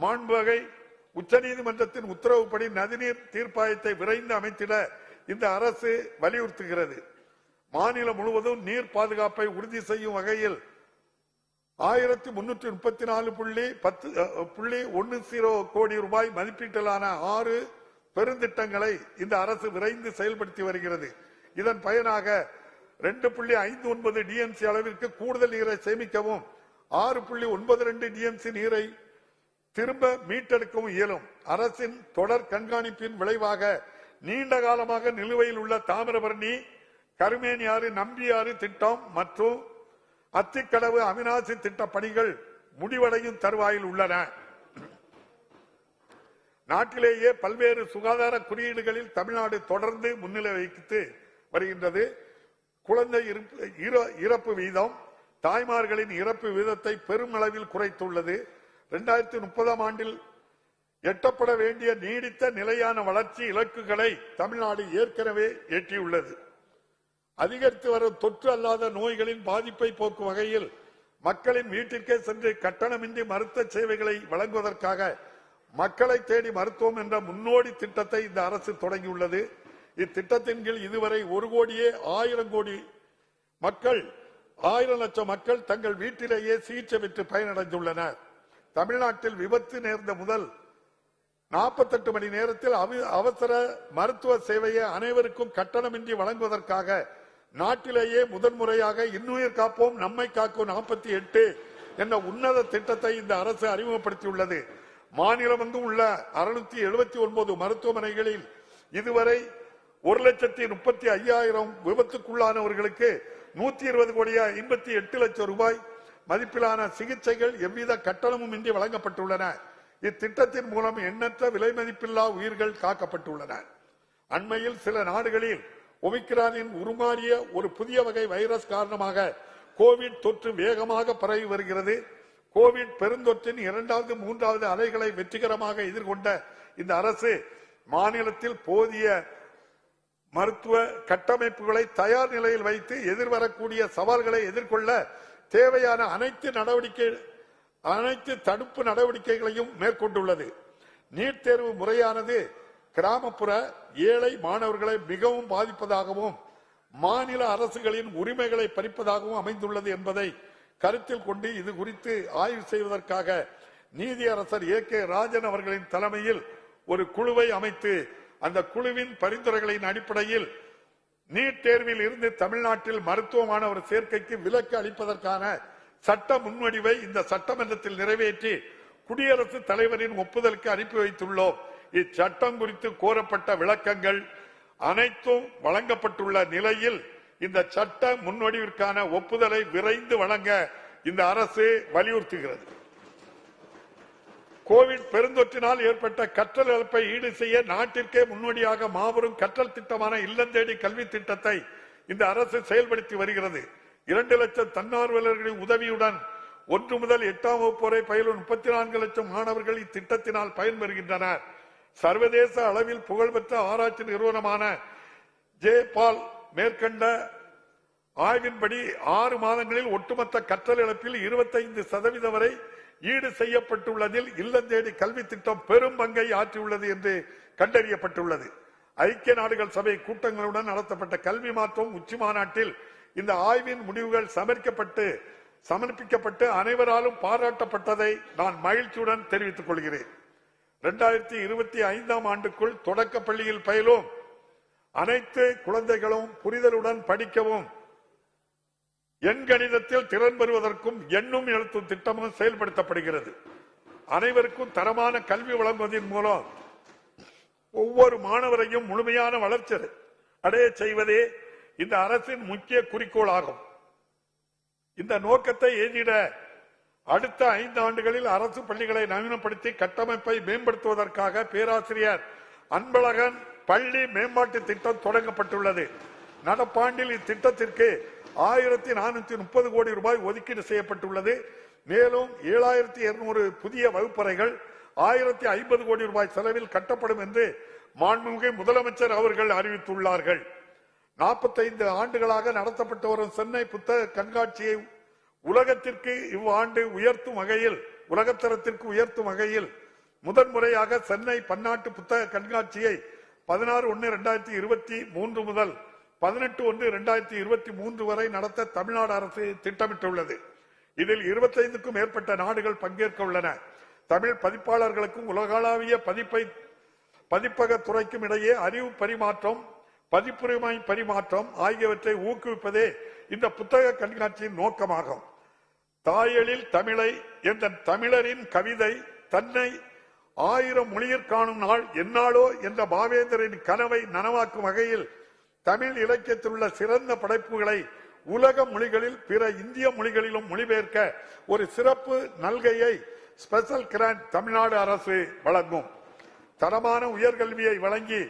மாண்புவகை உச்சநீதிமன்றத்தின் உத்தரவுப்படி நதிநீர் தீர்ப்பாயத்தை விரைந்து அமைத்திட இந்த அரசு வலியுறுத்துகிறது. மாநிலம் முழுவதும் நீர் பாதுகாப்பை உறுதி செய்யும் வகையில் 1334.10 கோடி ரூபாய் மதிப்பீட்டிலான 6 பெருந்திட்டங்களை இந்த அரசு விரைந்து செயல்படுத்தி வருகிறது. இதன் பயனாக 2.59 டிஎம்சி அளவிற்கு கூடுதல் நீரை சேமிக்கவும் 6.92 டிஎம்சி நீரை திரும்ப மீட்டெடுக்கவும் இயலும். அரசின் தொடர் கண்காணிப்பின் விளைவாக நீண்ட காலமாக நிலுவையில் உள்ள தாமிரபரணி, கருமேனியாறு, நம்பியாறு திட்டம் மற்றும் அத்திக்கடவு, அவிநாசி திட்ட பணிகள் முடிவடையும் தருவாயில் உள்ளன. நாட்டிலேயே பல்வேறு சுகாதார குறியீடுகளில் தமிழ்நாடு தொடர்ந்து முன்னிலை வகித்து வருகின்றது. குழந்தை இறப்பு வீதம், தாய்மார்களின் இறப்பு வீதத்தை பெருமளவில் குறைத்துள்ளது. 2030 ஆண்டில் எட்டப்பட வேண்டிய நீடித்த நிலையான வளர்ச்சி இலக்குகளை தமிழ்நாடு ஏற்கனவே எட்டியுள்ளது. அதிகரித்து வரும் தொற்று அல்லாத நோய்களின் பாதிப்பை போக்கும் வகையில் மக்களின் வீட்டிற்கே சென்று கட்டணமின்றி மருத்துவ சேவைகளை வழங்குவதற்காக மக்களை தேடி மருத்துவம் என்ற முன்னோடி திட்டத்தை இந்த அரசு தொடங்கியுள்ளது. இத்திட்டத்தின் கீழ் இதுவரை 1,00,00,000 மக்கள் தங்கள் வீட்டிலேயே சிகிச்சை பெற்று பயனடைந்துள்ளனர். தமிழ்நாட்டில் விபத்து நேர்ந்த முதல் 48 மணி நேரத்தில் அவசர மருத்துவ சேவையை அனைவருக்கும் கட்டணமின்றி வழங்குவதற்காக நாட்டிலேயே முதன்முறையாக இன்னுயிர் காப்போம் நம்மை காக்கும் 48 என்ற உன்னத திட்டத்தை இந்த அரசு அறிமுகப்படுத்தியுள்ளது. மாநிலம் உள்ள 679 மருத்துவமனைகளில் இதுவரை 1,35,000 விபத்துக்குள்ளானவர்களுக்கு 120 கோடியே 58 லட்சம் ரூபாய் மதிப்பிலான சிகிச்சைகள் எவ்வித கட்டணமும் இன்றி வழங்கப்பட்டுள்ளன. இத்திட்டத்தின் மூலம் எண்ணற்ற விலை மதிப்பில்லா உயிர்கள் காக்கப்பட்டுள்ளன. அண்மையில் சில நாடுகளில் ஒமிக்ரானின் உருமாறிய ஒரு புதிய வகை வைரஸ் காரணமாக கோவிட் தொற்று வேகமாக பரவி வருகிறது. கோவிட் பெருந்தொற்றின் 2வது 3வது அலைகளை வெற்றிகரமாக எதிர்கொண்ட இந்த அரசு மாநிலத்தில் போதிய மருத்துவ கட்டமைப்புகளை தயார் நிலையில் வைத்து எதிர்வரக்கூடிய சவால்களை எதிர்கொள்ள தேவையான அனைத்து தடுப்பு நடவடிக்கைகளையும் மேற்கொண்டுள்ளது. நீட் தேர்வு முறையானது கிராமப்புற ஏழை மாணவர்களை மிகவும் பாதிப்பதாகவும் மாநில அரசுகளின் உரிமைகளை பறிப்பதாகவும் அமைந்துள்ளது என்பதை கருத்தில் கொண்டு இது குறித்து ஆய்வு செய்வதற்காக நீதியரசர் A.K. ராஜன் அவர்களின் தலைமையில் ஒரு குழுவை அமைத்து அந்த குழுவின் பரிந்துரைகளின் அடிப்படையில் நீட் தேர்வில் இருந்து தமிழ்நாட்டில் மருத்துவ மாணவர் சேர்க்கைக்கு விலக்கு அளிப்பதற்கான சட்ட முன்வடிவை இந்த சட்டமன்றத்தில் நிறைவேற்றி குடியரசுத் தலைவரின் ஒப்புதலுக்கு அனுப்பி வைத்துள்ளோம். இச்சட்டம் குறித்து கோரப்பட்ட விளக்கங்கள், அனைத்தும் வழங்கப்பட்டுள்ள நிலையில் இந்த சட்ட முன்வடிவிற்கான ஒப்புதலை விரைந்து வழங்க இந்த அரசு வலியுறுத்துகிறது. கோவிட் பெருந்தொற்றினால் ஏற்பட்ட கற்றல் இழப்பை ஈடு செய்ய நாட்டிற்கே முன்னோடியாக மாபெரும் கற்றல் திட்டமான இல்லம் தேடி கல்வி திட்டத்தை இந்த அரசு செயல்படுத்தி வருகிறது. 2 லட்சம் தன்னார்வலர்களின் உதவியுடன் 1 முதல் 8ஆம் வகுப்பு வரை பயிலும் 34 லட்சம் மாணவர்கள் இத்திட்டத்தினால் பயன்பெறுகின்றனர். சர்வதேச அளவில் புகழ்பெற்ற ஆராய்ச்சி நிறுவனமான ஜேபால் மேற்கண்ட ஆய்வின்படி 6 மாதங்களில் ஒட்டுமொத்த கற்றல் இழப்பில் 25% வரை ஈடு செய்யப்பட்டுள்ளதில் இல்லம் தேடி கல்வி திட்டம் பெரும் பங்கை ஆற்றியுள்ளது என்று கண்டறியப்பட்டுள்ளது. ஐக்கிய நாடுகள் சபை கூட்டங்களுடன் நடத்தப்பட்ட கல்வி மாற்றம் உச்சி மாநாட்டில் இந்த ஆய்வின் முடிவுகள் சமர்ப்பிக்கப்பட்டு அனைவராலும் பாராட்டப்பட்டதை நான் மகிழ்ச்சியுடன் தெரிவித்துக் கொள்கிறேன். 2025ஆம் ஆண்டுக்குள் தொடக்க பள்ளியில் பயிலும் அனைத்து குழந்தைகளும் புரிதலுடன் படிக்கவும் எண்கணிதத்தில் திறன் பெறுவதற்கும் எண்ணும் எழுத்தும் திட்டமும் செயல்படுத்தப்படுகிறது. அனைவருக்கும் தரமான கல்வி வழங்குவதன் மூலம் ஒவ்வொரு மாணவரையும் முழுமையான வளர்ச்சி அடைய செய்வதே இந்த அரசின் முக்கிய குறிக்கோள் ஆகும். இந்த நோக்கத்தை எய்திட அடுத்த 5 ஆண்டுகளில் அரசு பள்ளிகளை நவீனப்படுத்தி கட்டமைப்பை மேம்படுத்துவதற்காக பேராசிரியர் அன்பழகன் பள்ளி மேம்பாட்டு திட்டம் தொடங்கப்பட்டுள்ளது. நடப்பாண்டில் இத்திட்டத்திற்கு 1430 கோடி ரூபாய் ஒதுக்கீடு செய்யப்பட்டுள்ளது. மேலும் 7200 புதிய வகுப்பறைகள் 1050 கோடி ரூபாய் செலவில் கட்டப்படும் என்று மாண்புமிகு முதலமைச்சர் அவர்கள் அறிவித்துள்ளார்கள். 45 ஆண்டுகளாக நடத்தப்பட்டு வரும் சென்னை புத்தக கண்காட்சியை உலகத்திற்கு இவ்வாண்டு உலகத்தரத்திற்கு உயர்த்தும் வகையில் முதன்முறையாக சென்னை பன்னாட்டு புத்தக கண்காட்சியை 16/1/2023 முதல் 18/1/2023 வரை நடத்த தமிழ்நாடு அரசு திட்டமிட்டுள்ளது. இதில் 25க்கும் மேற்பட்ட நாடுகள் பங்கேற்க உள்ளன. தமிழ் பதிப்பாளர்களுக்கும் உலகளாவிய பதிப்பக துறைக்கும் இடையே அறிவு பரிமாற்றம், பதிப்புரிமை பரிமாற்றம் ஆகியவற்றை ஊக்குவிப்பதே இந்த புத்தக கண்காட்சியின் நோக்கமாகும். தாயெழில் தமிழை என்ற தமிழரின் கவிதை தன்னை 1000 மொழியிற் காணும் நாள் எந்நாளோ என்ற பாவேந்தரின் கனவை நனவாக்கும் வகையில் தமிழ் இலக்கியத்தில் உள்ள சிறந்த படைப்புகளை உலக மொழிகளில் பிற இந்திய மொழிகளிலும் மொழிபெயர்க்க ஒரு சிறப்பு நல்கையை ஸ்பெஷல் கிராண்ட் தமிழ்நாடு அரசு வழங்கும். தரமான உயர்கல்வியை வழங்கி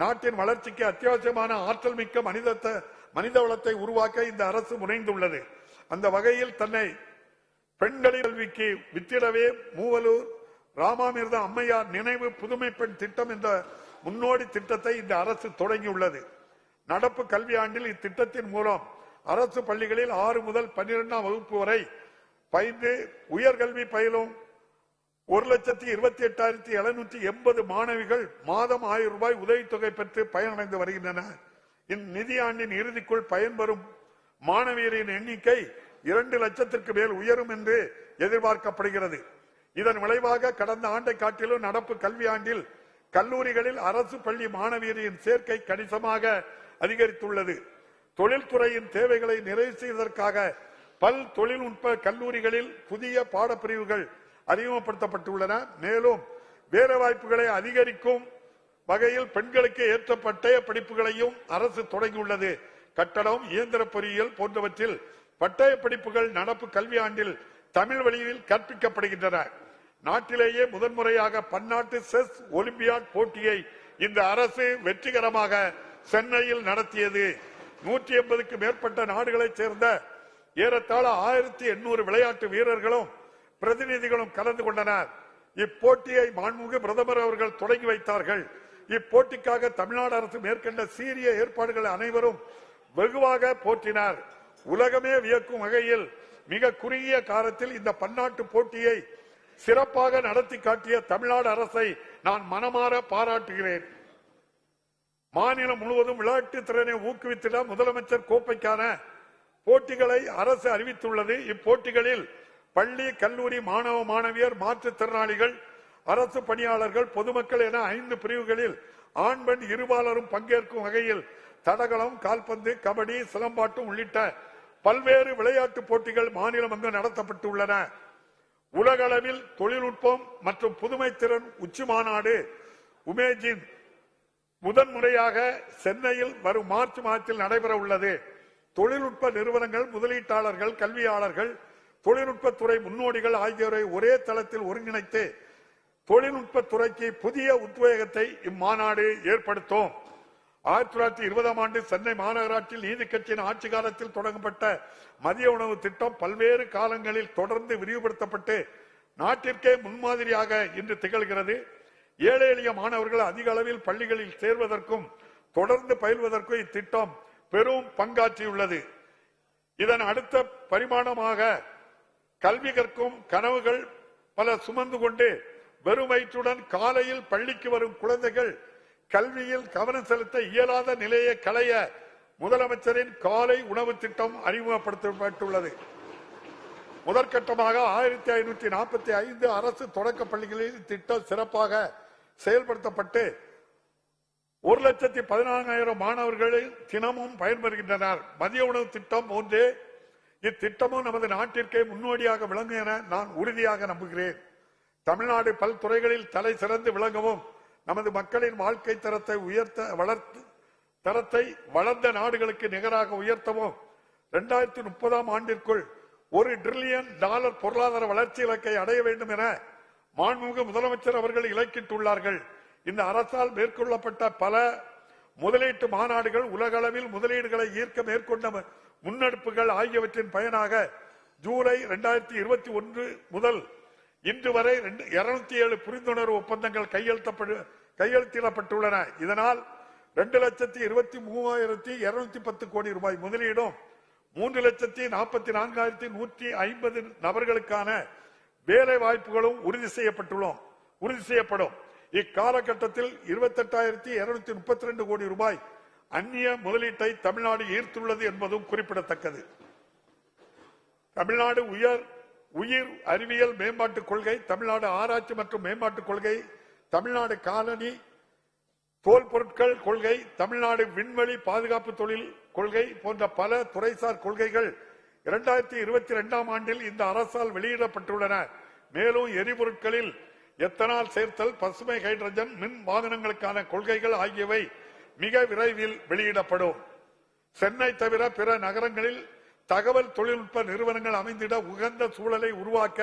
நாட்டின் வளர்ச்சிக்கு அத்தியாவசியமான ஆற்றல் மிக்க மனித வளத்தை உருவாக்க இந்த அரசு முனைந்துள்ளது. அந்த வகையில் தன்னை பெண்களின் கல்விக்கு வித்திடவே மூவலூர் ராமாமிர்த அம்மையார் நினைவு புதுமை பெண் திட்டம் என்ற முன்னோடி திட்டத்தை இந்த அரசு தொடங்கியுள்ளது. நடப்பு கல்வியாண்டில் இத்திட்டத்தின் மூலம் அரசு பள்ளிகளில் 6 முதல் 12ஆம் வகுப்பு வரை பயின்று உயர்கல்வி பயிலும் 1,28,780 மாணவிகள் மாதம் 1000 ரூபாய் உதவித்தொகை பெற்று பயனடைந்து வருகின்றனர். இந்நிதியாண்டின் இறுதிக்குள் பயன்பெறும் மாணவியரின் எண்ணிக்கை 2 லட்சத்திற்கு மேல் உயரும் என்று எதிர்பார்க்கப்படுகிறது. இதன் விளைவாக கடந்த ஆண்டை காட்டிலும் நடப்பு கல்வியாண்டில் கல்லூரிகளில் அரசு பள்ளி மாணவியரின் சேர்க்கை கணிசமாக அதிகரித்துள்ளது. தொழில்துறையின் தேவைகளை நிறைவு செய்வதற்காக பல் தொழில்நுட்ப கல்லூரிகளில் புதிய பாடப்பிரிவுகள் அறிமுகப்படுத்தப்பட்டுள்ளன. மேலும் வேலைவாய்ப்புகளை அதிகரிக்கும் வகையில் பெண்களுக்கு ஏற்ற பட்டய படிப்புகளையும் அரசு தொடங்கியுள்ளது. கட்டடம், இயந்திர பொறியியல் போன்றவற்றில் பட்டய படிப்புகள் நடப்பு கல்வியாண்டில் தமிழ் வழியில் கற்பிக்கப்படுகின்றன. நாட்டிலேயே முதன்முறையாக பன்னாட்டு செஸ் ஒலிம்பியாட் போட்டியை இந்த அரசு வெற்றிகரமாக சென்னையில் நடத்தியது. 180க்கும் மேற்பட்ட நாடுகளைச் சேர்ந்த ஏறத்தாழ 1800 விளையாட்டு வீரர்களும் பிரதிநிதிகளும் கலந்து கொண்டனர். இப்போட்டியை மாண்புமிகு பிரதமர் அவர்கள் தொடங்கி வைத்தார்கள். இப்போட்டிக்காக தமிழ்நாடு அரசு மேற்கொண்ட சீரிய ஏற்பாடுகள் அனைவரும் வெகுவாக போற்றினார். உலகமே வியக்கும் வகையில் மிக குறுகிய காலத்தில் இந்த பன்னாட்டு போட்டியை சிறப்பாக நடத்தி காட்டிய தமிழ்நாடு அரசை நான் மனமாற பாராட்டுகிறேன். மாநிலம் முழுவதும் விளையாட்டு திறனை ஊக்குவித்திட முதலமைச்சர் கோப்பைக்கான போட்டிகளை அரசு அறிவித்துள்ளது. இப்போட்டிகளில் பள்ளி, கல்லூரி மாணவ மாணவியர், மாற்றுத்திறனாளிகள், அரசு பணியாளர்கள், பொதுமக்கள் என 5 பிரிவுகளில் ஆண் பெண் இருபாலரும் பங்கேற்கும் வகையில் தடகளம், கால்பந்து, கபடி, சிலம்பாட்டம் உள்ளிட்ட பல்வேறு விளையாட்டு போட்டிகள் மாநிலம் அங்கு நடத்தப்பட்டுள்ளன. உலக அளவில் தொழில்நுட்பம் மற்றும் புதுமை திறன் உச்சி மாநாடு உமேஜின் முதன்முறையாக சென்னையில் வரும் மார்ச் மாதத்தில் நடைபெற உள்ளது. தொழில்நுட்ப நிறுவனங்கள், முதலீட்டாளர்கள், கல்வியாளர்கள், தொழில்நுட்பத்துறை முன்னோடிகள் ஆகியோரை ஒரே தளத்தில் ஒருங்கிணைத்து தொழில்நுட்பத்துறைக்கு புதிய உத்வேகத்தை இம்மாநாடு ஏற்படுத்தும். 1920ஆம் ஆண்டு சென்னை மாநகராட்சியில் நீதி கட்சியின் ஆட்சி காலத்தில் தொடங்கப்பட்ட மதிய உணவு திட்டம் பல்வேறு காலங்களில் தொடர்ந்து விரிவுபடுத்தப்பட்டு நாட்டிற்கே முன்மாதிரியாக இன்று திகழ்கிறது. ஏழை எளிய மாணவர்கள் அதிக அளவில் பள்ளிகளில் சேர்வதற்கும் தொடர்ந்து பயில்வதற்கும் இத்திட்டம் பெரும் பங்காற்றியுள்ளது. இதன் அடுத்த பரிமாணமாக கல்வி கற்கும் கனவுகள் பல சுமந்து கொண்டு வெறும் வயிற்றுடன் காலையில் பள்ளிக்கு வரும் குழந்தைகள் கல்வியில் கவனம் செலுத்த இயலாத நிலையை களைய முதலமைச்சரின் காலை உணவு திட்டம் அறிமுகப்படுத்தப்பட்டுள்ளது. முதற்கட்டமாக 1545 அரசு தொடக்க பள்ளிகளில் திட்டம் சிறப்பாக செயல்படுத்தப்பட்டு 1,14,000 மாணவர்கள் தினமும் பயன்பெறுகின்றனர். மதிய உணவு திட்டம் போன்றே இத்திட்டமும் நமது நாட்டிற்கே முன்னோடியாக விளங்கும் என நான் உறுதியாக நம்புகிறேன். தமிழ்நாடு பல்துறைகளில் தலை சிறந்து விளங்கவும் நமது மக்களின் வாழ்க்கை தரத்தை வளர்ந்த நாடுகளுக்கு நிகராக உயர்த்தவும் 2030ஆம் ஆண்டிற்குள் $1 டிரில்லியன் பொருளாதார வளர்ச்சி இலக்கை அடைய வேண்டும் என மாண்புமிகு முதலமைச்சர் அவர்கள் இலக்கிட்டுள்ளார்கள். இந்த அரசால் மேற்கொள்ளப்பட்ட பல முதலீட்டு மாநாடுகள், உலக அளவில் முதலீடுகளை ஈர்க்க மேற்கொண்ட முன்னெடுப்புகள் ஆகியவற்றின் பயனாக ஜூலை 2021 முதல் இன்று வரை 207 புரிந்துணர்வு ஒப்பந்தங்கள் கையெழுத்திடப்பட்டுள்ளன. இதனால் 2,23,210 கோடி ரூபாய் முதலீடும் 3,44,150 நபர்களுக்கான வேலை வாய்ப்புகளும் உறுதி செய்யப்படும். இக்காலகட்டத்தில் 28,232 கோடி ரூபாய் அந்நிய முதலீட்டை தமிழ்நாடு ஈர்த்துள்ளது என்பதும் குறிப்பிடத்தக்கது. தமிழ்நாடு உயிர் அறிவியல் மேம்பாட்டுக் கொள்கை, தமிழ்நாடு ஆராய்ச்சி மற்றும் மேம்பாட்டுக் கொள்கை, தமிழ்நாடு காலனி தோல் பொருட்கள் கொள்கை, தமிழ்நாடு விண்வெளி பாதுகாப்பு தொழில் கொள்கை போன்ற பல துறைசார் கொள்கைகள் 2022ஆம் ஆண்டில் இந்த அரசால் வெளியிடப்பட்டுள்ளன. மேலும் எரிபொருட்களில் எத்தனால் சேர்த்தல், பசுமை ஹைட்ரஜன், மின் வாகனங்களுக்கான கொள்கைகள் ஆகியவை மிக விரைவில் வெளியிடப்படும். சென்னை தவிர பிற நகரங்களில் தகவல் தொழில்நுட்ப நிறுவனங்கள் அமைந்திட உகந்த சூழலை உருவாக்க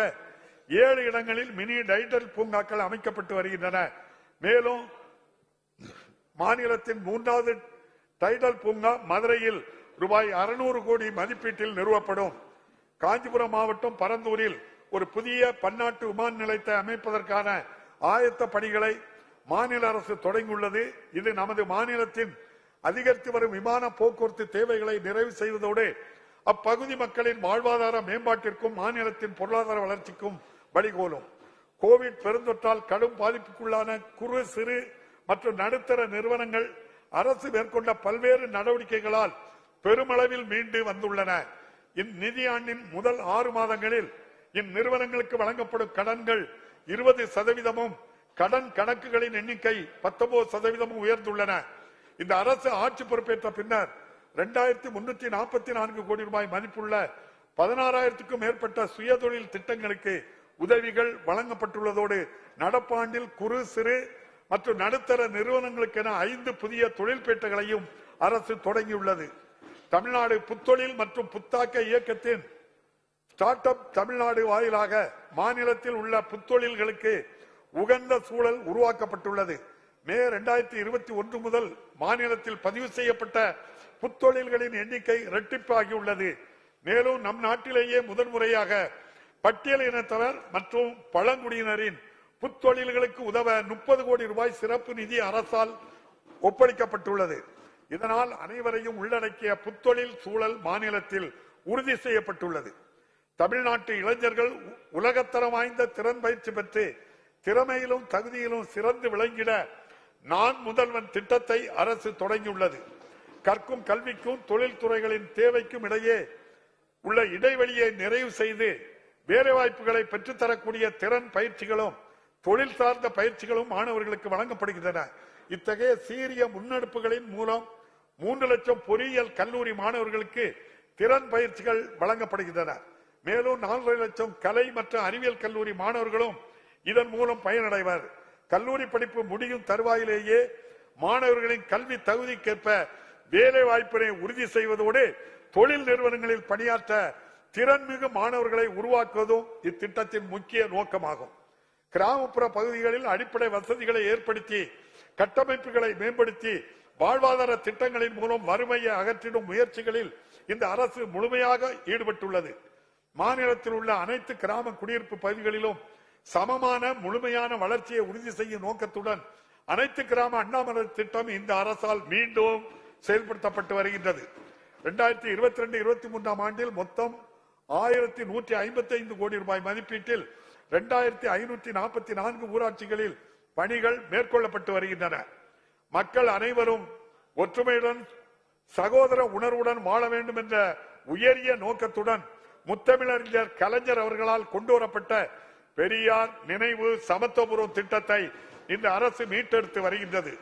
7 இடங்களில் மினி டைடல் பூங்காக்கள் அமைக்கப்பட்டு வருகின்றன. மேலும் மாநிலத்தின் 3வது டைடல் பூங்கா மதுரையில் ரூபாய் 600 கோடி மதிப்பீட்டில் நிறுவப்படும். காஞ்சிபுரம் மாவட்டம் பரந்தூரில் ஒரு புதிய பன்னாட்டு விமான நிலையத்தை அமைப்பதற்கான ஆயத்த பணிகளை மாநில அரசு தொடங்கியுள்ளது. இது நமது மாநிலத்தின் அதிகரித்து வரும் விமான போக்குவரத்து தேவைகளை நிறைவு செய்வதோடு அப்பகுதி மக்களின் வாழ்வாதார மேம்பாட்டிற்கும் மாநிலத்தின் பொருளாதார வளர்ச்சிக்கும் வழிகோலும். கோவிட் பெருந்தொற்றால் கடும் பாதிப்புக்குள்ளான குறு, சிறு மற்றும் நடுத்தர நிறுவனங்கள் அரசு மேற்கொண்ட பல்வேறு நடவடிக்கைகளால் பெருமளவில் மீண்டு வந்துள்ளன. இந்நிதியாண்டின் முதல் 6 மாதங்களில் இந்நிறுவனங்களுக்கு வழங்கப்படும் கடன்கள் 20%, கடன் கணக்குகளின் எண்ணிக்கை 19% உயர்ந்துள்ளன. இந்த அரசு ஆட்சி பொறுப்பேற்ற பின்னர் 2,344 கோடி ரூபாய் மதிப்புள்ள 16,000க்கும் மேற்பட்ட சுயதொழில் திட்டங்களுக்கு உதவிகள் வழங்கப்பட்டுள்ளதோடு நடப்பாண்டில் குறு, சிறு மற்றும் நடுத்தர நிறுவனங்களுக்கென 5 புதிய தொழில்பேட்டைகளையும் அரசு தொடங்கியுள்ளது. தமிழ்நாடு புத்தொழில் மற்றும் புத்தாக்க இயக்கத்தின் ஸ்டார்ட் அப் தமிழ்நாடு வாயிலாக மாநிலத்தில் உள்ள புத்தொழில்களுக்கு உகந்த சூழல் உருவாக்கப்பட்டுள்ளது. மே 2021 முதல் மாநிலத்தில் பதிவு செய்யப்பட்ட புத்தொழில்களின் எண்ணிக்கை இரட்டிப்பாகியுள்ளது. மேலும் நம் நாட்டிலேயே முதன்முறையாக பட்டியல் இனத்தவர் மற்றும் பழங்குடியினரின் புத்தொழில்களுக்கு உதவ 30 கோடி ரூபாய் சிறப்பு நிதி அரசால் ஒப்படைக்கப்பட்டுள்ளது. இதனால் அனைவரையும் உள்ளடக்கிய புத்தொழில் சூழல் மாநிலத்தில் உறுதி செய்யப்பட்டுள்ளது. தமிழ்நாட்டு இளைஞர்கள் உலகத்தரம் வாய்ந்த திறன் பயிற்சி பெற்று திறமையிலும் தகுதியிலும் சிறந்து விளங்கிட நான் முதல்வன் திட்டத்தை அரசு தொடங்கியுள்ளது. கற்கும் கல்விக்கும் தொழில்துறைகளின் தேவைக்கும் இடையே உள்ள இடைவெளியை நிறைவு செய்து வேலைவாய்ப்புகளை பெற்றுத்தரக்கூடிய திறன் பயிற்சிகளும் தொழில் சார்ந்த பயிற்சிகளும் மாணவர்களுக்கு வழங்கப்படுகின்றன. இத்தகைய சீரிய முன்னெடுப்புகளின் மூலம் 3 லட்சம் பொறியியல் கல்லூரி மாணவர்களுக்கு திறன் பயிற்சிகள் வழங்கப்படுகின்றன. மேலும் 4 லட்சம் கலை மற்றும் அறிவியல் கல்லூரி மாணவர்களும் இதன் மூலம் பயனடைவர். கல்லூரி படிப்பு முடியும் தருவாயிலேயே மாணவர்களின் கல்வி தகுதிக்கேற்ப வேலை வாய்ப்பினை உறுதி செய்வதோடு தொழில் நிறுவனங்களில் பணியாற்ற திறன்மிகு மாணவர்களை உருவாக்குவதும் இத்திட்டத்தின் முக்கிய நோக்கமாகும். கிராமப்புற பகுதிகளில் அடிப்படை வசதிகளை ஏற்படுத்தி கட்டமைப்புகளை மேம்படுத்தி வாழ்வாதார திட்டங்களின் மூலம் வறுமையை அகற்றிடும் முயற்சிகளில் இந்த அரசு முழுமையாக ஈடுபட்டுள்ளது. மாநிலத்தில் உள்ள அனைத்து கிராம குடியிருப்பு பகுதிகளிலும் சமமான முழுமையான வளர்ச்சியை உறுதி செய்யும் நோக்கத்துடன் அனைத்து கிராம அண்ணாமலை திட்டம் இந்த அரசால் மீண்டும் செயல்படுத்தப்பட்டு வருகின்றது. 2022-23 ஆண்டில் மொத்தம் 1155 கோடி ரூபாய் மதிப்பீட்டில் 2544 ஊராட்சிகளில் பணிகள் மேற்கொள்ளப்பட்டு வருகின்றன. மக்கள் அனைவரும் ஒற்றுமையுடன் சகோதர உணர்வுடன் வாழ வேண்டும் என்ற உயரிய நோக்கத்துடன் முத்தமிழறிஞர் கலைஞர் அவர்களால் கொண்டுவரப்பட்ட பெரியார் நினைவு சமத்துவபுரம் திட்டத்தை இந்த அரசு மீட்டெடுத்து வருகின்றது.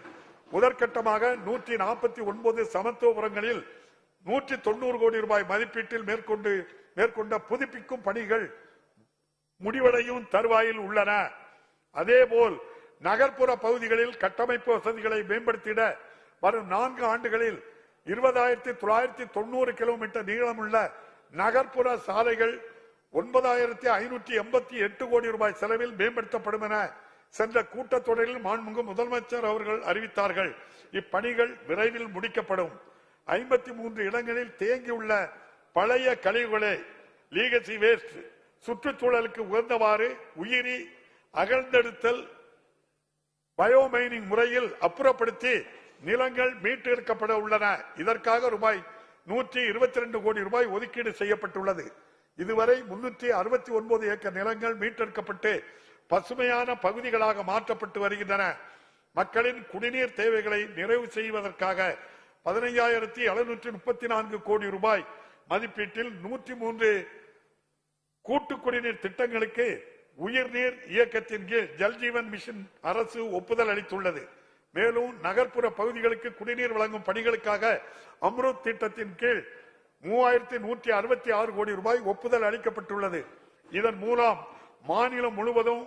முதற்கட்டமாக 149 சமத்துவபுரங்களில் 190 கோடி ரூபாய் மதிப்பீட்டில் மேற்கொண்ட புதுப்பிக்கும் பணிகள் முடிவடையும் தருவாயில் உள்ளன. அதேபோல் நகர்ப்புற பகுதிகளில் கட்டமைப்பு வசதிகளை மேம்படுத்திட வரும் 4 ஆண்டுகளில் 20,990 கிலோமீட்டர் நீளமுள்ள நகர்ப்புற சாலைகள் 9,588 கோடி ரூபாய் செலவில் மேம்படுத்தப்படும் என சென்ற கூட்டத்தொடரில் மாண்புமிகு முதலமைச்சர் அவர்கள் அறிவித்தார்கள். இப்பணிகள் விரைவில் முடிக்கப்படும். 53 இடங்களில் தேங்கியுள்ள பழைய கழிவுகளை லீகசி வேஸ்ட் சுற்றுச்சூழலுக்கு உகந்தவாறு உயிரி அகழ்ந்தெடுத்தல் பயோமைனிங் முறையில் அப்புறப்படுத்தி நிலங்கள் மீட்டெடுக்கப்பட உள்ளன. இதற்காக ரூபாய் 122 கோடி ரூபாய் ஒதுக்கீடு செய்யப்பட்டுள்ளது. இதுவரை 369 ஏக்கர் நிலங்கள் மீட்டெடுக்கப்பட்டு பசுமையான பகுதிகளாக மாற்றப்பட்டு வருகின்றன. மக்களின் குடிநீர் தேவைகளை நிறைவு செய்வதற்காக 15,734 கோடி ரூபாய் மதிப்பீட்டில் 103 கூட்டு குடிநீர் திட்டங்களுக்கு உயிர்நீர் இயக்கத்தின் கீழ் ஜல்ஜீவன் மிஷன் அரசு ஒப்புதல் அளித்துள்ளது. மேலும் நகர்ப்புற பகுதிகளுக்கு குடிநீர் வழங்கும் பணிகளுக்காக அம்ருத் திட்டத்தின் கீழ் 3,166 கோடி ரூபாய் ஒப்புதல் அளிக்கப்பட்டுள்ளது. இதன் மூலம் மாநிலம் முழுவதும்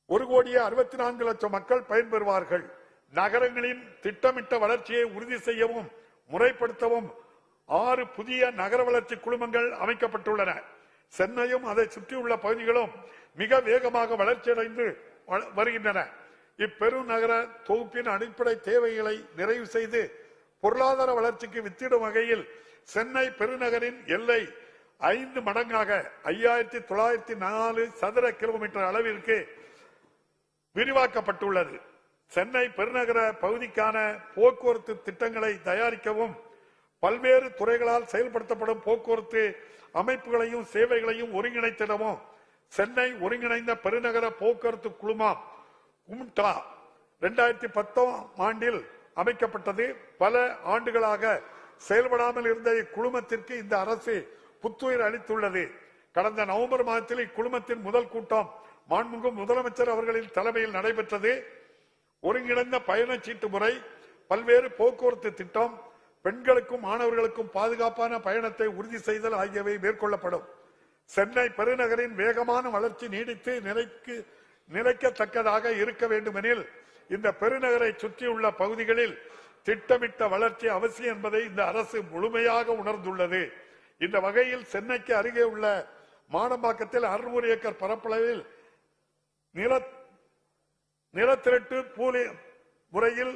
1,64,00,000 மக்கள் பயன்பெறுவார்கள். நகரங்களின் திட்டமிட்ட வளர்ச்சியை உறுதி செய்யவும் முறைப்படுத்தவும் 6 புதிய நகர வளர்ச்சி குழுமங்கள் அமைக்கப்பட்டுள்ளன. சென்னையும் அதை சுற்றியுள்ள பகுதிகளும் மிக வேகமாக வளர்ச்சியடைந்து வருகின்றன. இப்பெருநகர தொகுப்பின் அடிப்படை தேவைகளை நிறைவு செய்து பொருளாதார வளர்ச்சிக்கு வித்திடும் வகையில் சென்னை பெருநகரின் எல்லை 5 மடங்காக 5,904 சதுர கிலோமீட்டர் அளவிற்கு விரிவாக்கப்பட்டுள்ளது. சென்னை பெருநகர பகுதிக்கான போக்குவரத்து திட்டங்களை தயாரிக்கவும் பல்வேறு துறைகளால் செயல்படுத்தப்படும் போக்குவரத்து அமைப்புகளையும் சேவைகளையும் ஒருங்கிணைத்திடவும் சென்னை ஒருங்கிணைந்த பெருநகர போக்குவரத்து குழுமம் கும்டா 2010 ஆண்டில் அமைக்கப்பட்டது. பல ஆண்டுகளாக செயல்படாமல் இருந்த இக்குழுமத்திற்கு இந்த அரசு புத்துயிர் அளித்துள்ளது. கடந்த நவம்பர் மாதத்தில் இக்குழுமத்தின் முதல் கூட்டம் மாண்புமிகு முதலமைச்சர் அவர்களின் தலைமையில் நடைபெற்றது. ஒருங்கிணைந்த பயணச்சீட்டு முறை, பல்வேறு போக்குவரத்து திட்டம், பெண்களுக்கும் மாணவர்களுக்கும் பாதுகாப்பான பயணத்தை உறுதி செய்தல் ஆகியவை மேற்கொள்ளப்படும். சென்னை பெருநகரின் வேகமான வளர்ச்சி நீடித்து நிலைக்கத்தக்கதாக இருக்க வேண்டுமெனில் இந்த பெருநகரை சுற்றியுள்ள பகுதிகளில் திட்டமிட்ட வளர்ச்சி அவசியம் என்பதை இந்த அரசு முழுமையாக உணர்ந்துள்ளது. இந்த வகையில் சென்னைக்கு அருகே உள்ள மாடம்பாக்கத்தில் 600 ஏக்கர் பரப்பளவில் நிலத்திரட்டு முறையில்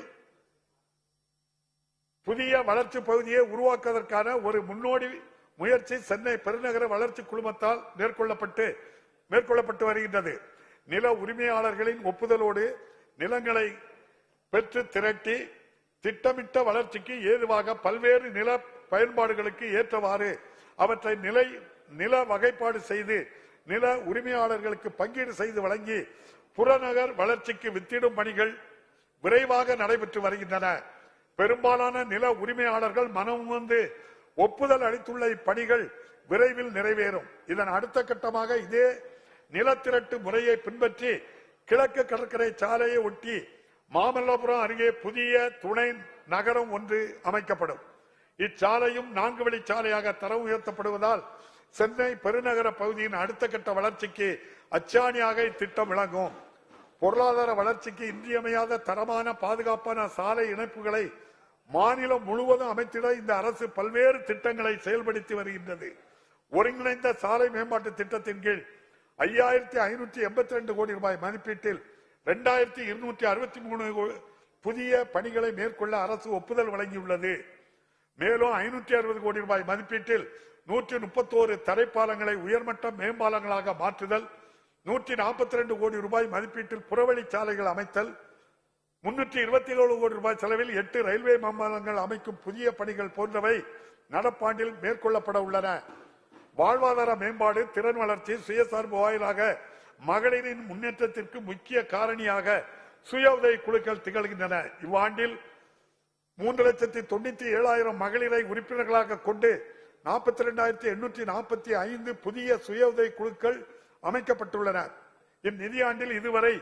புதிய வளர்ச்சி பகுதியை உருவாக்குவதற்கான ஒரு முன்னோடி முயற்சி சென்னை பெருநகர வளர்ச்சி குழுமத்தால் மேற்கொள்ளப்பட்டு வருகின்றது. நில உரிமையாளர்களின் ஒப்புதலோடு நிலங்களை பெற்று திரட்டி திட்டமிட்ட வளர்ச்சிக்கு ஏதுவாக பல்வேறு நில பயன்பாடுகளுக்கு ஏற்றவாறு அவற்றை நில வகைப்பாடு செய்து நில உரிமையாளர்களுக்கு பங்கீடு செய்து வழங்கி புறநகர் வளர்ச்சிக்கு வித்திடும் பணிகள் விரைவாக நடைபெற்று வருகின்றன. பெரும்பாலான நில உரிமையாளர்கள் மனம் வந்து ஒப்புதல் அளித்துள்ள இப்பணிகள் விரைவில் நிறைவேறும். இதன் அடுத்த கட்டமாக இதே நிலத்திரட்டு முறையை பின்பற்றி கிழக்கு கடற்கரை சாலையை ஒட்டி மாமல்லபுரம் அருகே புதிய துணை நகரம் ஒன்று அமைக்கப்படும். இச்சாலையும் 4 வழி சாலையாக தரம் உயர்த்தப்படுவதால் சென்னை பெருநகர பகுதியின் அடுத்த கட்ட வளர்ச்சிக்கு அச்சாணியாக இத்திட்டம் விளங்கும். பொருளாதார வளர்ச்சிக்கு இன்றியமையாத தரமான பாதுகாப்பான சாலை இணைப்புகளை மாநிலம் முழுவதும் அமைத்திட இந்த அரசு பல்வேறு திட்டங்களை செயல்படுத்தி வருகின்றது. ஒருங்கிணைந்த சாலை மேம்பாட்டு திட்டத்தின் கீழ் 5582 கோடி ரூபாய் மதிப்பீட்டில் 2263 புதிய பணிகளை மேற்கொள்ள அரசு ஒப்புதல் வழங்கியுள்ளது. மேலும் 560 கோடி ரூபாய் மதிப்பீட்டில் 131 தரைப்பாலங்களை உயர்மட்ட மேம்பாலங்களாக மாற்றுதல், 142 கோடி ரூபாய் மதிப்பீட்டில் புறவழிச்சாலைகள் அமைத்தல், 327 கோடி ரூபாய் செலவில் 8 ரயில்வே மேம்பாலங்கள் அமைக்கும் புதிய பணிகள் போன்றவை நடப்பாண்டில் மேற்கொள்ளப்பட உள்ளன. வாழ்வாதார மேம்பாடு, திறன் வளர்ச்சி, சுயசார்பு வாயிலாக மகளிரின் முன்னேற்றத்திற்கு முக்கிய காரணியாக சுய உதவி குழுக்கள் திகழ்கின்றன. இவ்வாண்டில் 3,97,000 மகளிரை உறுப்பினர்களாக கொண்டு 42,845 புதிய சுய உதவி குழுக்கள் அமைக்கப்பட்டுள்ளன. இந்நிதியாண்டில் இதுவரை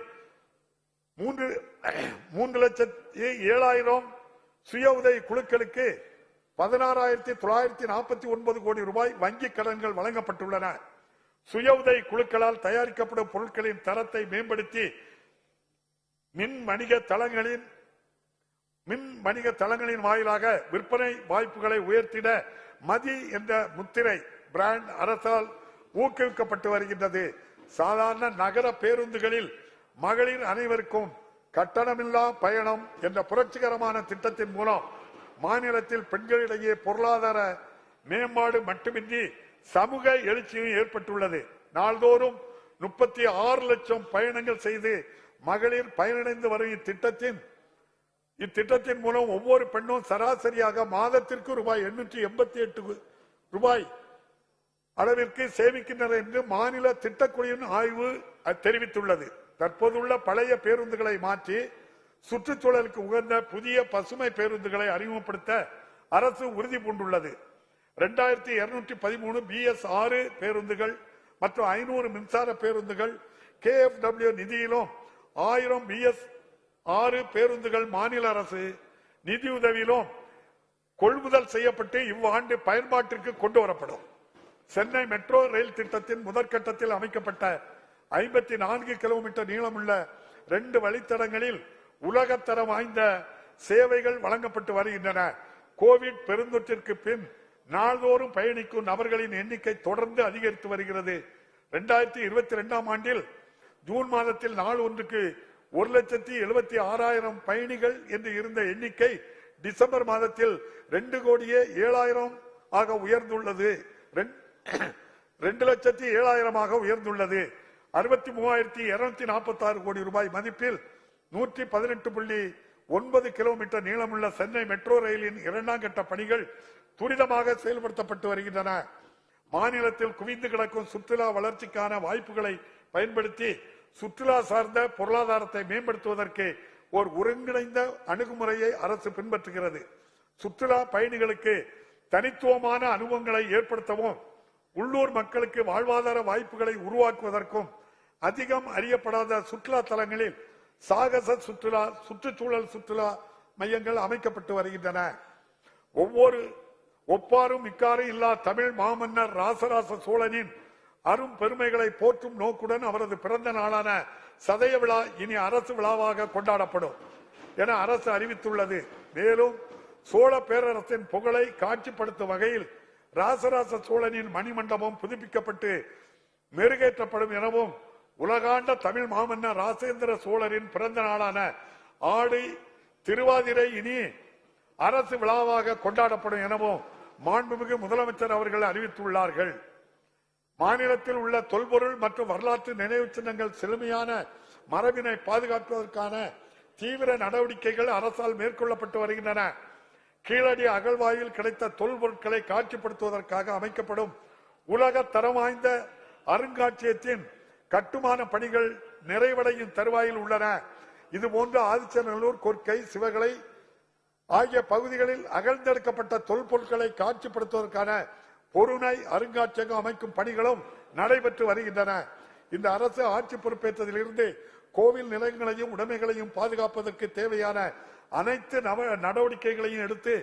3,07,000 சுய உதவி குழுக்களுக்கு 16,949 கோடி ரூபாய் வங்கிக் கடன்கள் வழங்கப்பட்டுள்ளன. சுய உதவி குழுக்களால் தயாரிக்கப்படும் பொருட்களின் தரத்தை மேம்படுத்தி மின் வணிக தளங்களின் வாயிலாக விற்பனை வாய்ப்புகளை உயர்த்திட மதி என்ற முத்திரை பிராண்ட் அரசால் ஊக்குவிக்கப்பட்டு வருகின்றது. சாதாரண நகர பேருந்துகளில் மகளிர் அனைவருக்கும் கட்டணமில்லா பயணம் என்ற புரட்சிகரமான திட்டத்தின் மூலம் மாநிலத்தில் பெண்களிடையே பொருளாதார மேம்பாடு மட்டுமின்றி சமூக எழுச்சியும் ஏற்பட்டுள்ளது. நாள்தோறும் 36 லட்சம் பயணங்கள் செய்து மகளிர் பயனடைந்து வரும் இத்திட்டத்தின் மூலம் ஒவ்வொரு பெண்ணும் சராசரியாக மாதத்திற்கு ரூபாய் 888 ரூபாய் அளவிற்கு சேமிக்கின்றனர் என்று மாநில திட்டக்குழுவின் ஆய்வு தெரிவித்துள்ளது. தற்போதுள்ள பழைய பேருந்துகளை மாற்றி சுற்றுச்சூழலுக்கு உகந்த புதிய பசுமை பேருந்துகளை அறிமுகப்படுத்த அரசு உறுதி பூண்டுள்ளது. 2213 BS6 பேருந்துகள் மற்றும் 500 மின்சார பேருந்துகள் KFW நிதியிலும் 1000 BS6 பேருந்துகள் மாநில அரசு நிதியுதவியிலும் கொள்முதல் செய்யப்பட்டு இவ்வாண்டு பயன்பாட்டிற்கு கொண்டு வரப்படும். சென்னை மெட்ரோ ரயில் திட்டத்தின் முதற்கட்டத்தில் அமைக்கப்பட்ட 54 கிலோமீட்டர் நீளமுள்ள 2 வழித்தடங்களில் உலகத்தரம் வாய்ந்த சேவைகள் வழங்கப்பட்டு வருகின்றன. கோவிட் பெருந்தொற்றிற்கு பின் நாள்தோறும் பயணிக்கும் நபர்களின் எண்ணிக்கை தொடர்ந்து அதிகரித்து வருகிறது. 2022 ஆண்டில் ஜூன் மாதத்தில் நாள் ஒன்றுக்கு 1,76,000 பயணிகள் என்று இருந்த எண்ணிக்கை டிசம்பர் மாதத்தில் 2,07,000 ஆக உயர்ந்துள்ளது. 2,07,000 உயர்ந்துள்ளது. 63,246 கோடி ரூபாய் மதிப்பில் 118.9 கிலோமீட்டர் நீளமுள்ள சென்னை மெட்ரோ ரயிலின் 2ஆம் கட்ட பணிகள் துரிதமாக செயல்படுத்தப்பட்டு வருகின்றன. மாநிலத்தில் குவிந்து கிடக்கும் சுற்றுலா வளர்ச்சிக்கான வாய்ப்புகளை பயன்படுத்தி சுற்றுலா சார்ந்த பொருளாதாரத்தை மேம்படுத்துவதற்கு ஒரு ஒருங்கிணைந்த அணுகுமுறையை அரசு பின்பற்றுகிறது. சுற்றுலா பயணிகளுக்கு தனித்துவமான அனுபவங்களை ஏற்படுத்தவும் உள்ளூர் மக்களுக்கு வாழ்வாதார வாய்ப்புகளை உருவாக்குவதற்கும் அதிகம் அறியப்படாத சுற்றுலா தலங்களில் சாகச சுற்றுலா, சுற்றுச்சூழல் சுற்றுலா மையங்கள் அமைக்கப்பட்டு வருகின்றன. ஒப்பாரும் இக்காரும் இல்லா தமிழ் மாமன்னர் ராசராச சோழனின் அரும் பெருமைகளை போற்றும் நோக்குடன் அவரது பிறந்த நாளான சதய விழா இனி அரசு விழாவாக கொண்டாடப்படும் என அரசு அறிவித்துள்ளது. மேலும் சோழ பேரரசின் புகழை காட்சிப்படுத்தும் வகையில் ராசராச சோழனின் மணிமண்டபம் புதுப்பிக்கப்பட்டு மெருகேற்றப்படும் எனவும் உலகாண்ட தமிழ் மாமன்னர் ராசேந்திர சோழரின் பிறந்த நாளான ஆடி திருவாதிரை இனி அரசு விழாவாக கொண்டாடப்படும் எனவும் மாண்புமிகு முதலமைச்சர் அவர்கள் அறிவித்துள்ளார்கள். மாநிலத்தில் உள்ள தொல்பொருள் மற்றும் வரலாற்று நினைவு சின்னங்கள் செழுமையான மரபினை பாதுகாப்பதற்கான தீவிர நடவடிக்கைகள் அரசால் மேற்கொள்ளப்பட்டு வருகின்றன. கீழடி அகழ்வாயில் கிடைத்த தொல்பொருட்களை காட்சிப்படுத்துவதற்காக அமைக்கப்படும் உலக தரம் வாய்ந்த அருங்காட்சியகத்தின் கட்டுமான பணிகள் நிறைவடையும் தருவாயில் உள்ளன. இதுபோன்று ஆதிச்சநல்லூர், கொற்கை, சிவகலை ஆகிய பகுதிகளில் அகழ்ந்தெடுக்கப்பட்ட தொல்பொருட்களை காட்சிப்படுத்துவதற்கான பொருணை அருங்காட்சியகம் அமைக்கும் பணிகளும் நடைபெற்று வருகின்றன. இந்த அரசு ஆட்சி பொறுப்பேற்றதிலிருந்து கோவில் நிலையங்களையும் உடைமைகளையும் பாதுகாப்பதற்கு தேவையான அனைத்து நடவடிக்கைகளையும் எடுத்து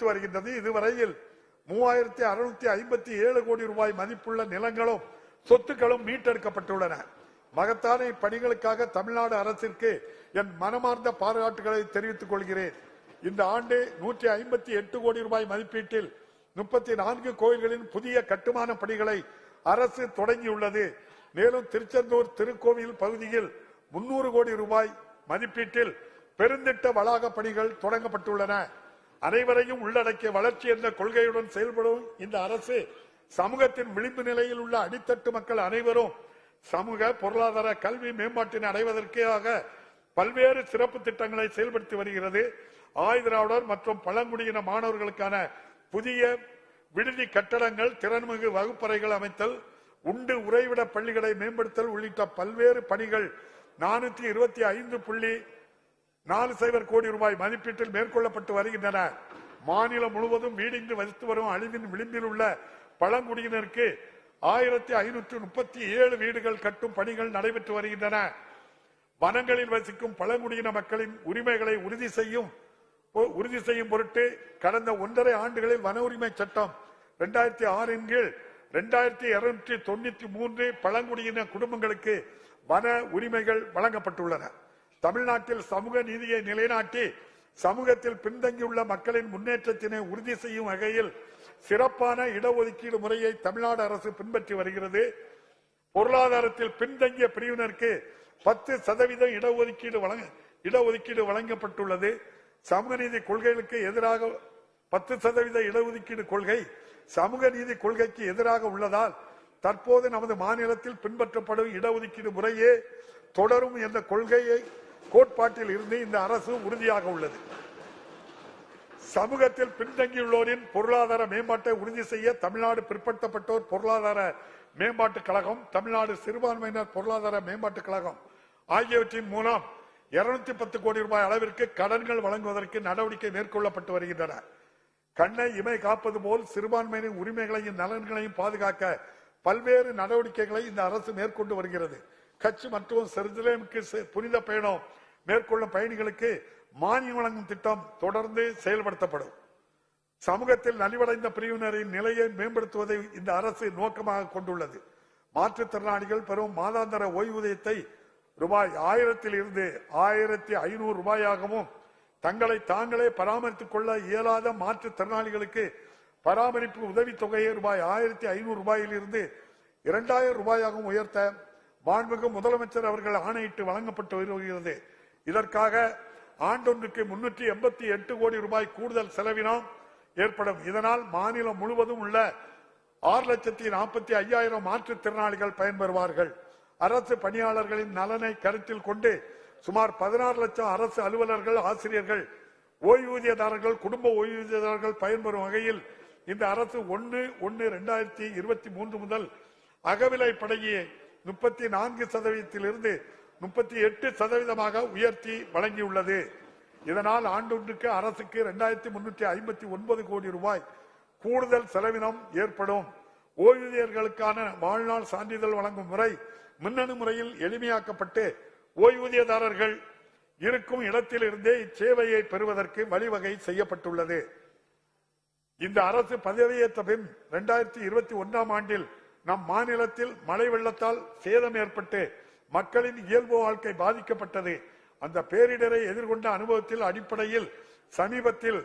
வருகின்றது. இதுவரையில் 3,657 கோடி ரூபாய் மதிப்புள்ள நிலங்களும் சொத்துக்களும் மீட்டெடுக்கப்பட்டுள்ளன. மகத்தான இப்பணிகளுக்காக தமிழ்நாடு அரசிற்கு என் மனமார்ந்த பாராட்டுகளை தெரிவித்துக் கொள்கிறேன். இந்த ஆண்டு 158 கோடி ரூபாய் மதிப்பீட்டில் 34 கோயில்களின் புதிய கட்டுமான பணிகளை அரசு தொடங்கியுள்ளது. மேலும் திருச்செந்தூர் திருக்கோவில் பகுதியில் 300 கோடி ரூபாய் மதிப்பீட்டில் பெருந்திட்ட வளாக பணிகள் தொடங்கப்பட்டுள்ளன. அனைவரையும் உள்ளடக்கிய வளர்ச்சி என்ற கொள்கையுடன் செயல்படும் இந்த அரசு சமூகத்தின் விளிம்பு நிலையில் உள்ள அடித்தட்டு மக்கள் அனைவரும் சமூக பொருளாதார கல்வி மேம்பாட்டினை அடைவதற்காக பல்வேறு சிறப்பு திட்டங்களை செயல்படுத்தி வருகிறது. ஆயுதிராவிடர் மற்றும் பழங்குடியின மாணவர்களுக்கான புதிய விடுதி கட்டடங்கள், திறன்மிகு வகுப்பறைகள் அமைத்தல், உண்டு உறைவிட பள்ளிகளை மேம்படுத்தல் உள்ளிட்ட பல்வேறு பணிகள் 425.40 கோடி ரூபாய் மதிப்பீட்டில் மேற்கொள்ளப்பட்டு வருகின்றன. மாநிலம் முழுவதும் வீடின்றி வசித்து வரும் அழிவின் விளிம்பில் உள்ள பழங்குடியினருக்கு 1537 வீடுகள் கட்டும் பணிகள் நடைபெற்று வருகின்றன. வனங்களில் வசிக்கும் பழங்குடியின மக்களின் உரிமைகளை உறுதி செய்யும் பொருட்டு கடந்த 1.5 ஆண்டுகளில் வன உரிமை சட்டம் 2006 கீழ் 2293 பழங்குடியின குடும்பங்களுக்கு வன உரிமைகள் வழங்கப்பட்டுள்ளன. தமிழ்நாட்டில் சமூக நீதியை நிலைநாட்டி சமூகத்தில் பின்தங்கியுள்ள மக்களின் முன்னேற்றத்தினை உறுதி செய்யும் வகையில் சிறப்பான இடஒதுக்கீடு முறையை தமிழ்நாடு அரசு பின்பற்றி வருகிறது. பொருளாதாரத்தில் பின்தங்கிய பிரிவினருக்கு 10% இடஒதுக்கீடு வழங்கப்பட்டுள்ளது. சமூக நீதி கொள்கைகளுக்கு எதிராக 10% இடஒதுக்கீடு கொள்கை சமூக நீதி கொள்கைக்கு எதிராக உள்ளதால் தற்போது நமது மாநிலத்தில் பின்பற்றப்படும் இடஒதுக்கீடு முறையே தொடரும் என்ற கொள்கையை கோட்பாட்டில் இருந்து இந்த அரசு உறுதியாக உள்ளது. சமூகத்தில் பின்தங்கியுள்ளோரின் பொருளாதார மேம்பாட்டை உறுதி செய்ய தமிழ்நாடு பிற்படுத்தப்பட்டோர் பொருளாதார மேம்பாட்டுக் கழகம், தமிழ்நாடு சிறுபான்மையினர் பொருளாதார மேம்பாட்டுக் கழகம் ஆகியவற்றின் மூலம் 210 கோடி ரூபாய் அளவிற்கு கடன்கள் வழங்குவதற்கு நடவடிக்கை மேற்கொள்ளப்பட்டு வருகின்றன. கண்ணை இமை காப்பது போல் சிறுபான்மையினர் உரிமைகளையும் நலன்களையும் பாதுகாக்க பல்வேறு நடவடிக்கைகளை இந்த அரசு மேற்கொண்டு வருகிறது. கட்ச் மற்றும் செருசலேமுக்கு புனித பயணம் மேற்கொள்ளும் பயணிகளுக்கு மானியம் வழங்கும் திட்டம் தொடர்ந்து செயல்படுத்தப்படும். சமூகத்தில் நலிவடைந்த பிரிவினரின் நிலையை மேம்படுத்துவதை இந்த அரசு நோக்கமாக கொண்டுள்ளது. மாற்றுத்திறனாளிகள் பெறும் மாதாந்திர ஓய்வூதியத்தை ரூபாய் 1000 இருந்து 1500 ரூபாயாகவும், தங்களை தாங்களே பராமரித்துக் கொள்ள இயலாத மாற்றுத்திறனாளிகளுக்கு பராமரிப்பு உதவித்தொகையை ரூபாய் 1500 ரூபாயில் இருந்து 2000 ரூபாயாகவும் உயர்த்த மாண்புமிகு முதலமைச்சர் அவர்கள் ஆணையிட்டு வழங்கப்பட்டு வருகிறது. இதற்காக ஆண்டொன்றுக்கு 388 கோடி ரூபாய் கூடுதல் செலவினம் ஏற்படும். இதனால் மாநிலம் முழுவதும் உள்ள 6,45,000 மாற்றுத்திறனாளிகள் பயன்பெறுவார்கள். அரசு பணியாளர்களின் நலனை கருத்தில் கொண்டு சுமார் 16 லட்சம் அரசு அலுவலர்கள், ஆசிரியர்கள், ஓய்வூதியதாரர்கள், குடும்ப ஓய்வூதியதாரர்கள் பயன்பெறும் வகையில் இந்த அரசு 1/1/2023 முதல் அகவிலைப்படையை 34% 38% உயர்த்தி வழங்கியுள்ளது. இதனால் ஆண்டொன்றுக்கு அரசுக்கு 2359 கோடி ரூபாய் கூடுதல் செலவினம் ஏற்படும். ஓய்வூதியர்களுக்கான வாழ்நாள் சான்றிதழ் வழங்கும் முறை மின்னணு முறையில் எளிமையாக்கப்பட்டு ஓய்வூதியதாரர்கள் இருக்கும் இடத்திலிருந்தே இச்சேவையை பெறுவதற்கு வழிவகை செய்யப்பட்டுள்ளது. இந்த அரசு பதவியேற்ற பின் 2021 ஆண்டில் நம் மாநிலத்தில் மழை வெள்ளத்தால் சேதம் ஏற்பட்டு மக்களின் இயல்பு வாழ்க்கை பாதிக்கப்பட்டது. அந்த பேரிடரை எதிர்கொண்ட அனுபவத்தில் அடிப்படையில் சமீபத்தில்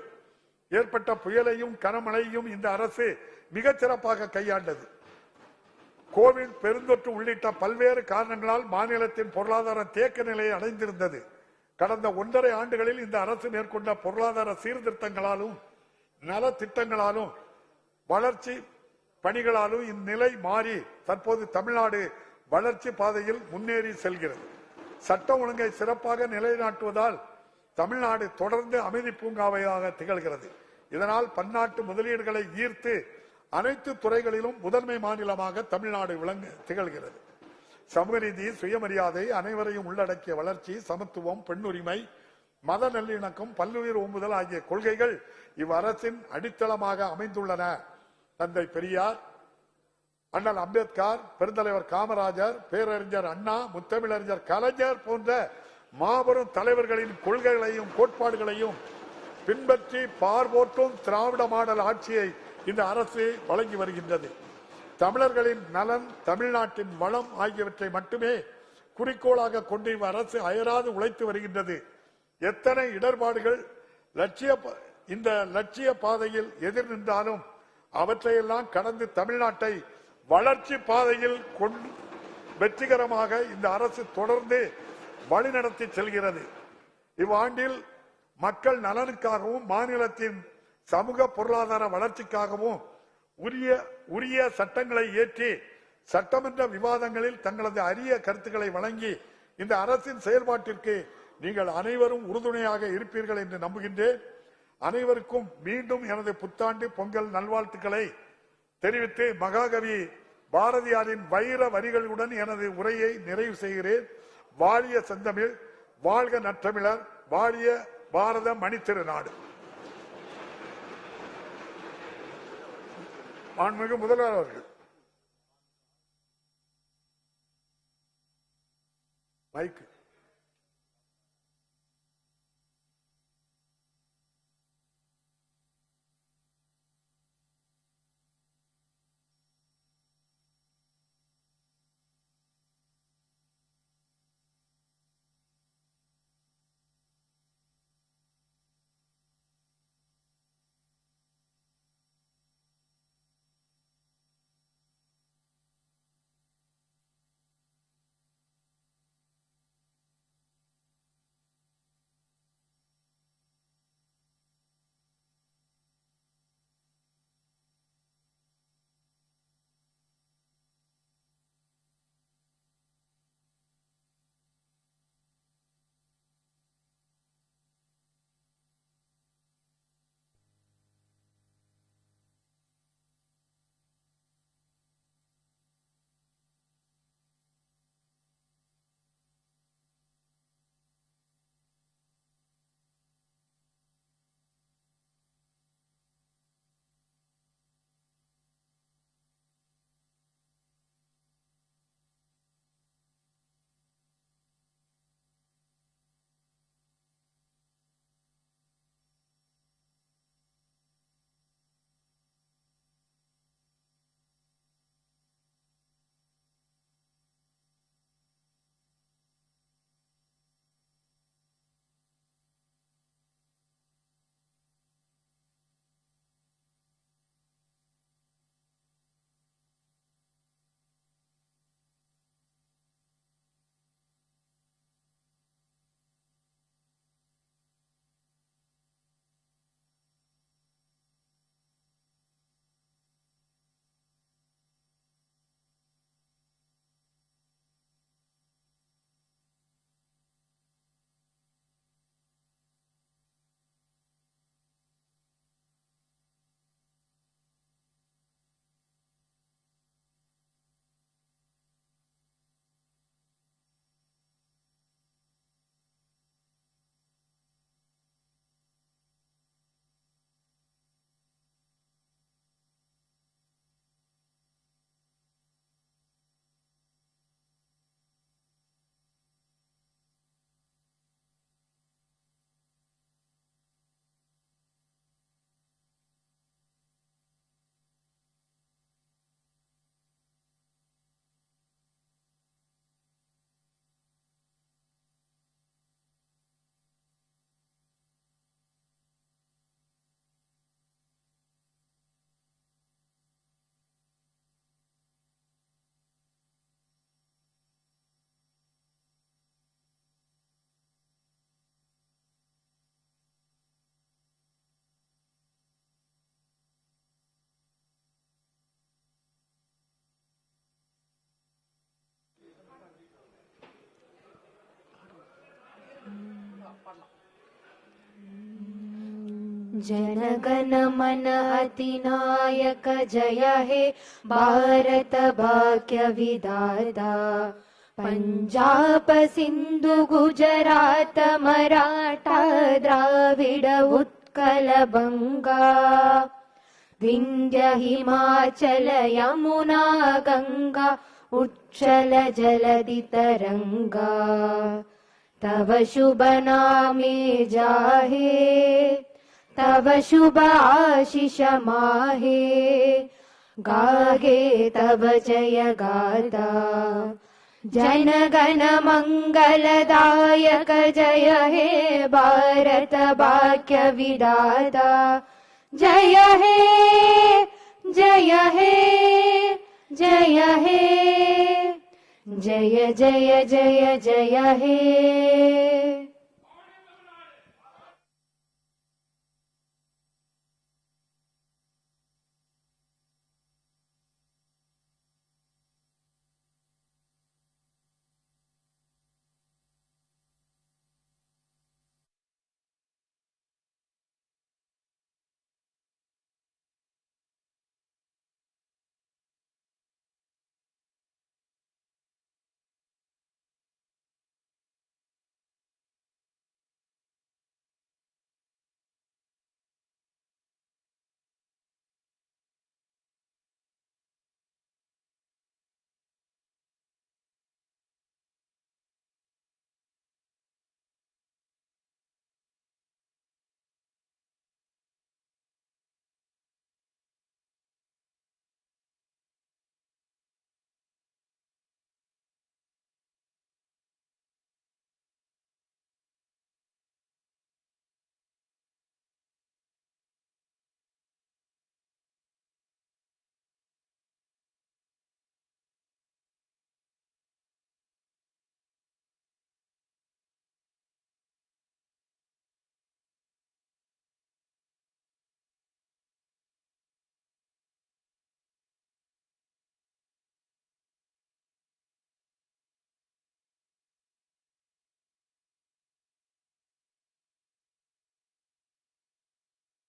ஏற்பட்ட புயலையும் கனமழையையும் இந்த அரசு மிகச் சிறப்பாக கையாண்டது. கோவிட் பெருந்தொற்று உள்ளிட்ட பல்வேறு காரணங்களால் மாநிலத்தின் பொருளாதார தேக்க நிலையை அடைந்திருந்தது. கடந்த 1.5 ஆண்டுகளில் இந்த அரசு மேற்கொண்ட பொருளாதார சீர்திருத்தங்களாலும் நலத்திட்டங்களாலும் வளர்ச்சி பணிகளாலும் இந்நிலை மாறி தற்போது தமிழ்நாடு வளர்ச்சி பாதையில் முன்னேறி செல்கிறது. சட்டம் ஒழுங்கை சிறப்பாக நிலைநாட்டுவதால் தமிழ்நாடு தொடர்ந்து அமைதி பூங்காவாக திகழ்கிறது. இதனால் பன்னாட்டு முதலீடுகளை ஈர்த்து அனைத்து துறைகளிலும் முதன்மை மாநிலமாக தமிழ்நாடு திகழ்கிறது. சமூக நீதி, சுயமரியாதை, அனைவரையும் உள்ளடக்கிய வளர்ச்சி, சமத்துவம், பெண்ணுரிமை, மத நல்லிணக்கம், பல்லுயிர் ஓம்புதல் ஆகிய கொள்கைகள் இவ்வரசின் அடித்தளமாக அமைந்துள்ளன. தந்தை பெரியார், அண்ணல் அம்பேத்கர், பெருந்தலைவர் காமராஜர், பேரறிஞர் அண்ணா, முத்தமிழறிஞர் கலைஞர் போன்ற மாபெரும் தலைவர்களின் கொள்கைகளையும் கோட்பாடுகளையும் பின்பற்றி பார்போற்றும் திராவிட மாடல் ஆட்சியை இந்த அரசு வழங்கி வருகின்றது. தமிழர்களின் நலன், தமிழ்நாட்டின் வளம் ஆகியவற்றை மட்டுமே குறிக்கோளாக கொண்டு அரசு அயராது உழைத்து வருகின்றது. எத்தனை இடர்பாடுகள் இந்த லட்சிய பாதையில் எதிர் நின்றாலும் அவற்றையெல்லாம் கடந்து தமிழ்நாட்டை வளர்ச்சி பாதையில் வெற்றிகரமாக இந்த அரசு தொடர்ந்து வழிநடத்தி செல்கிறது. இவ்வாண்டில் மக்கள் நலனுக்காகவும் மாநிலத்தின் சமூக பொருளாதார வளர்ச்சிக்காகவும் உரிய சட்டங்களை இயற்றி சட்டமன்ற விவாதங்களில் தங்களது அரிய கருத்துக்களை வழங்கி இந்த அரசின் செயல்பாட்டிற்கு நீங்கள் அனைவரும் உறுதுணையாக இருப்பீர்கள் என்று நம்புகின்றேன். அனைவருக்கும் மீண்டும் எனது புத்தாண்டு பொங்கல் நல்வாழ்த்துக்களை தெரிவித்து மகாகவி பாரதியாரின் வைர வரிகளுடன் எனது உரையை நிறைவு செய்கிறேன். வாழிய செந்தமிழ், வாழ்க நற்றமிழர், வாழிய பாரத மணித்திருநாடு. மாண்புமிகு முதல்வர் அவர்கள் மைக்கு. जनगण मन अधिनायक जय हे भारत भाग्य विधाता। पंजाब सिंधु गुजरात मराठा द्राविड उत्कल बंगा विंध्य हिमाचल यमुना गंगा उच्चल जलधि तरंगा। तव शुभ नामे जाहे तव शुभ आशीष माहे गागे तव जय गाथा जन गण मंगलदायक जय हे भारत भाग्य विधाता जय हे जय हे जय हे जय जय जय जय हे।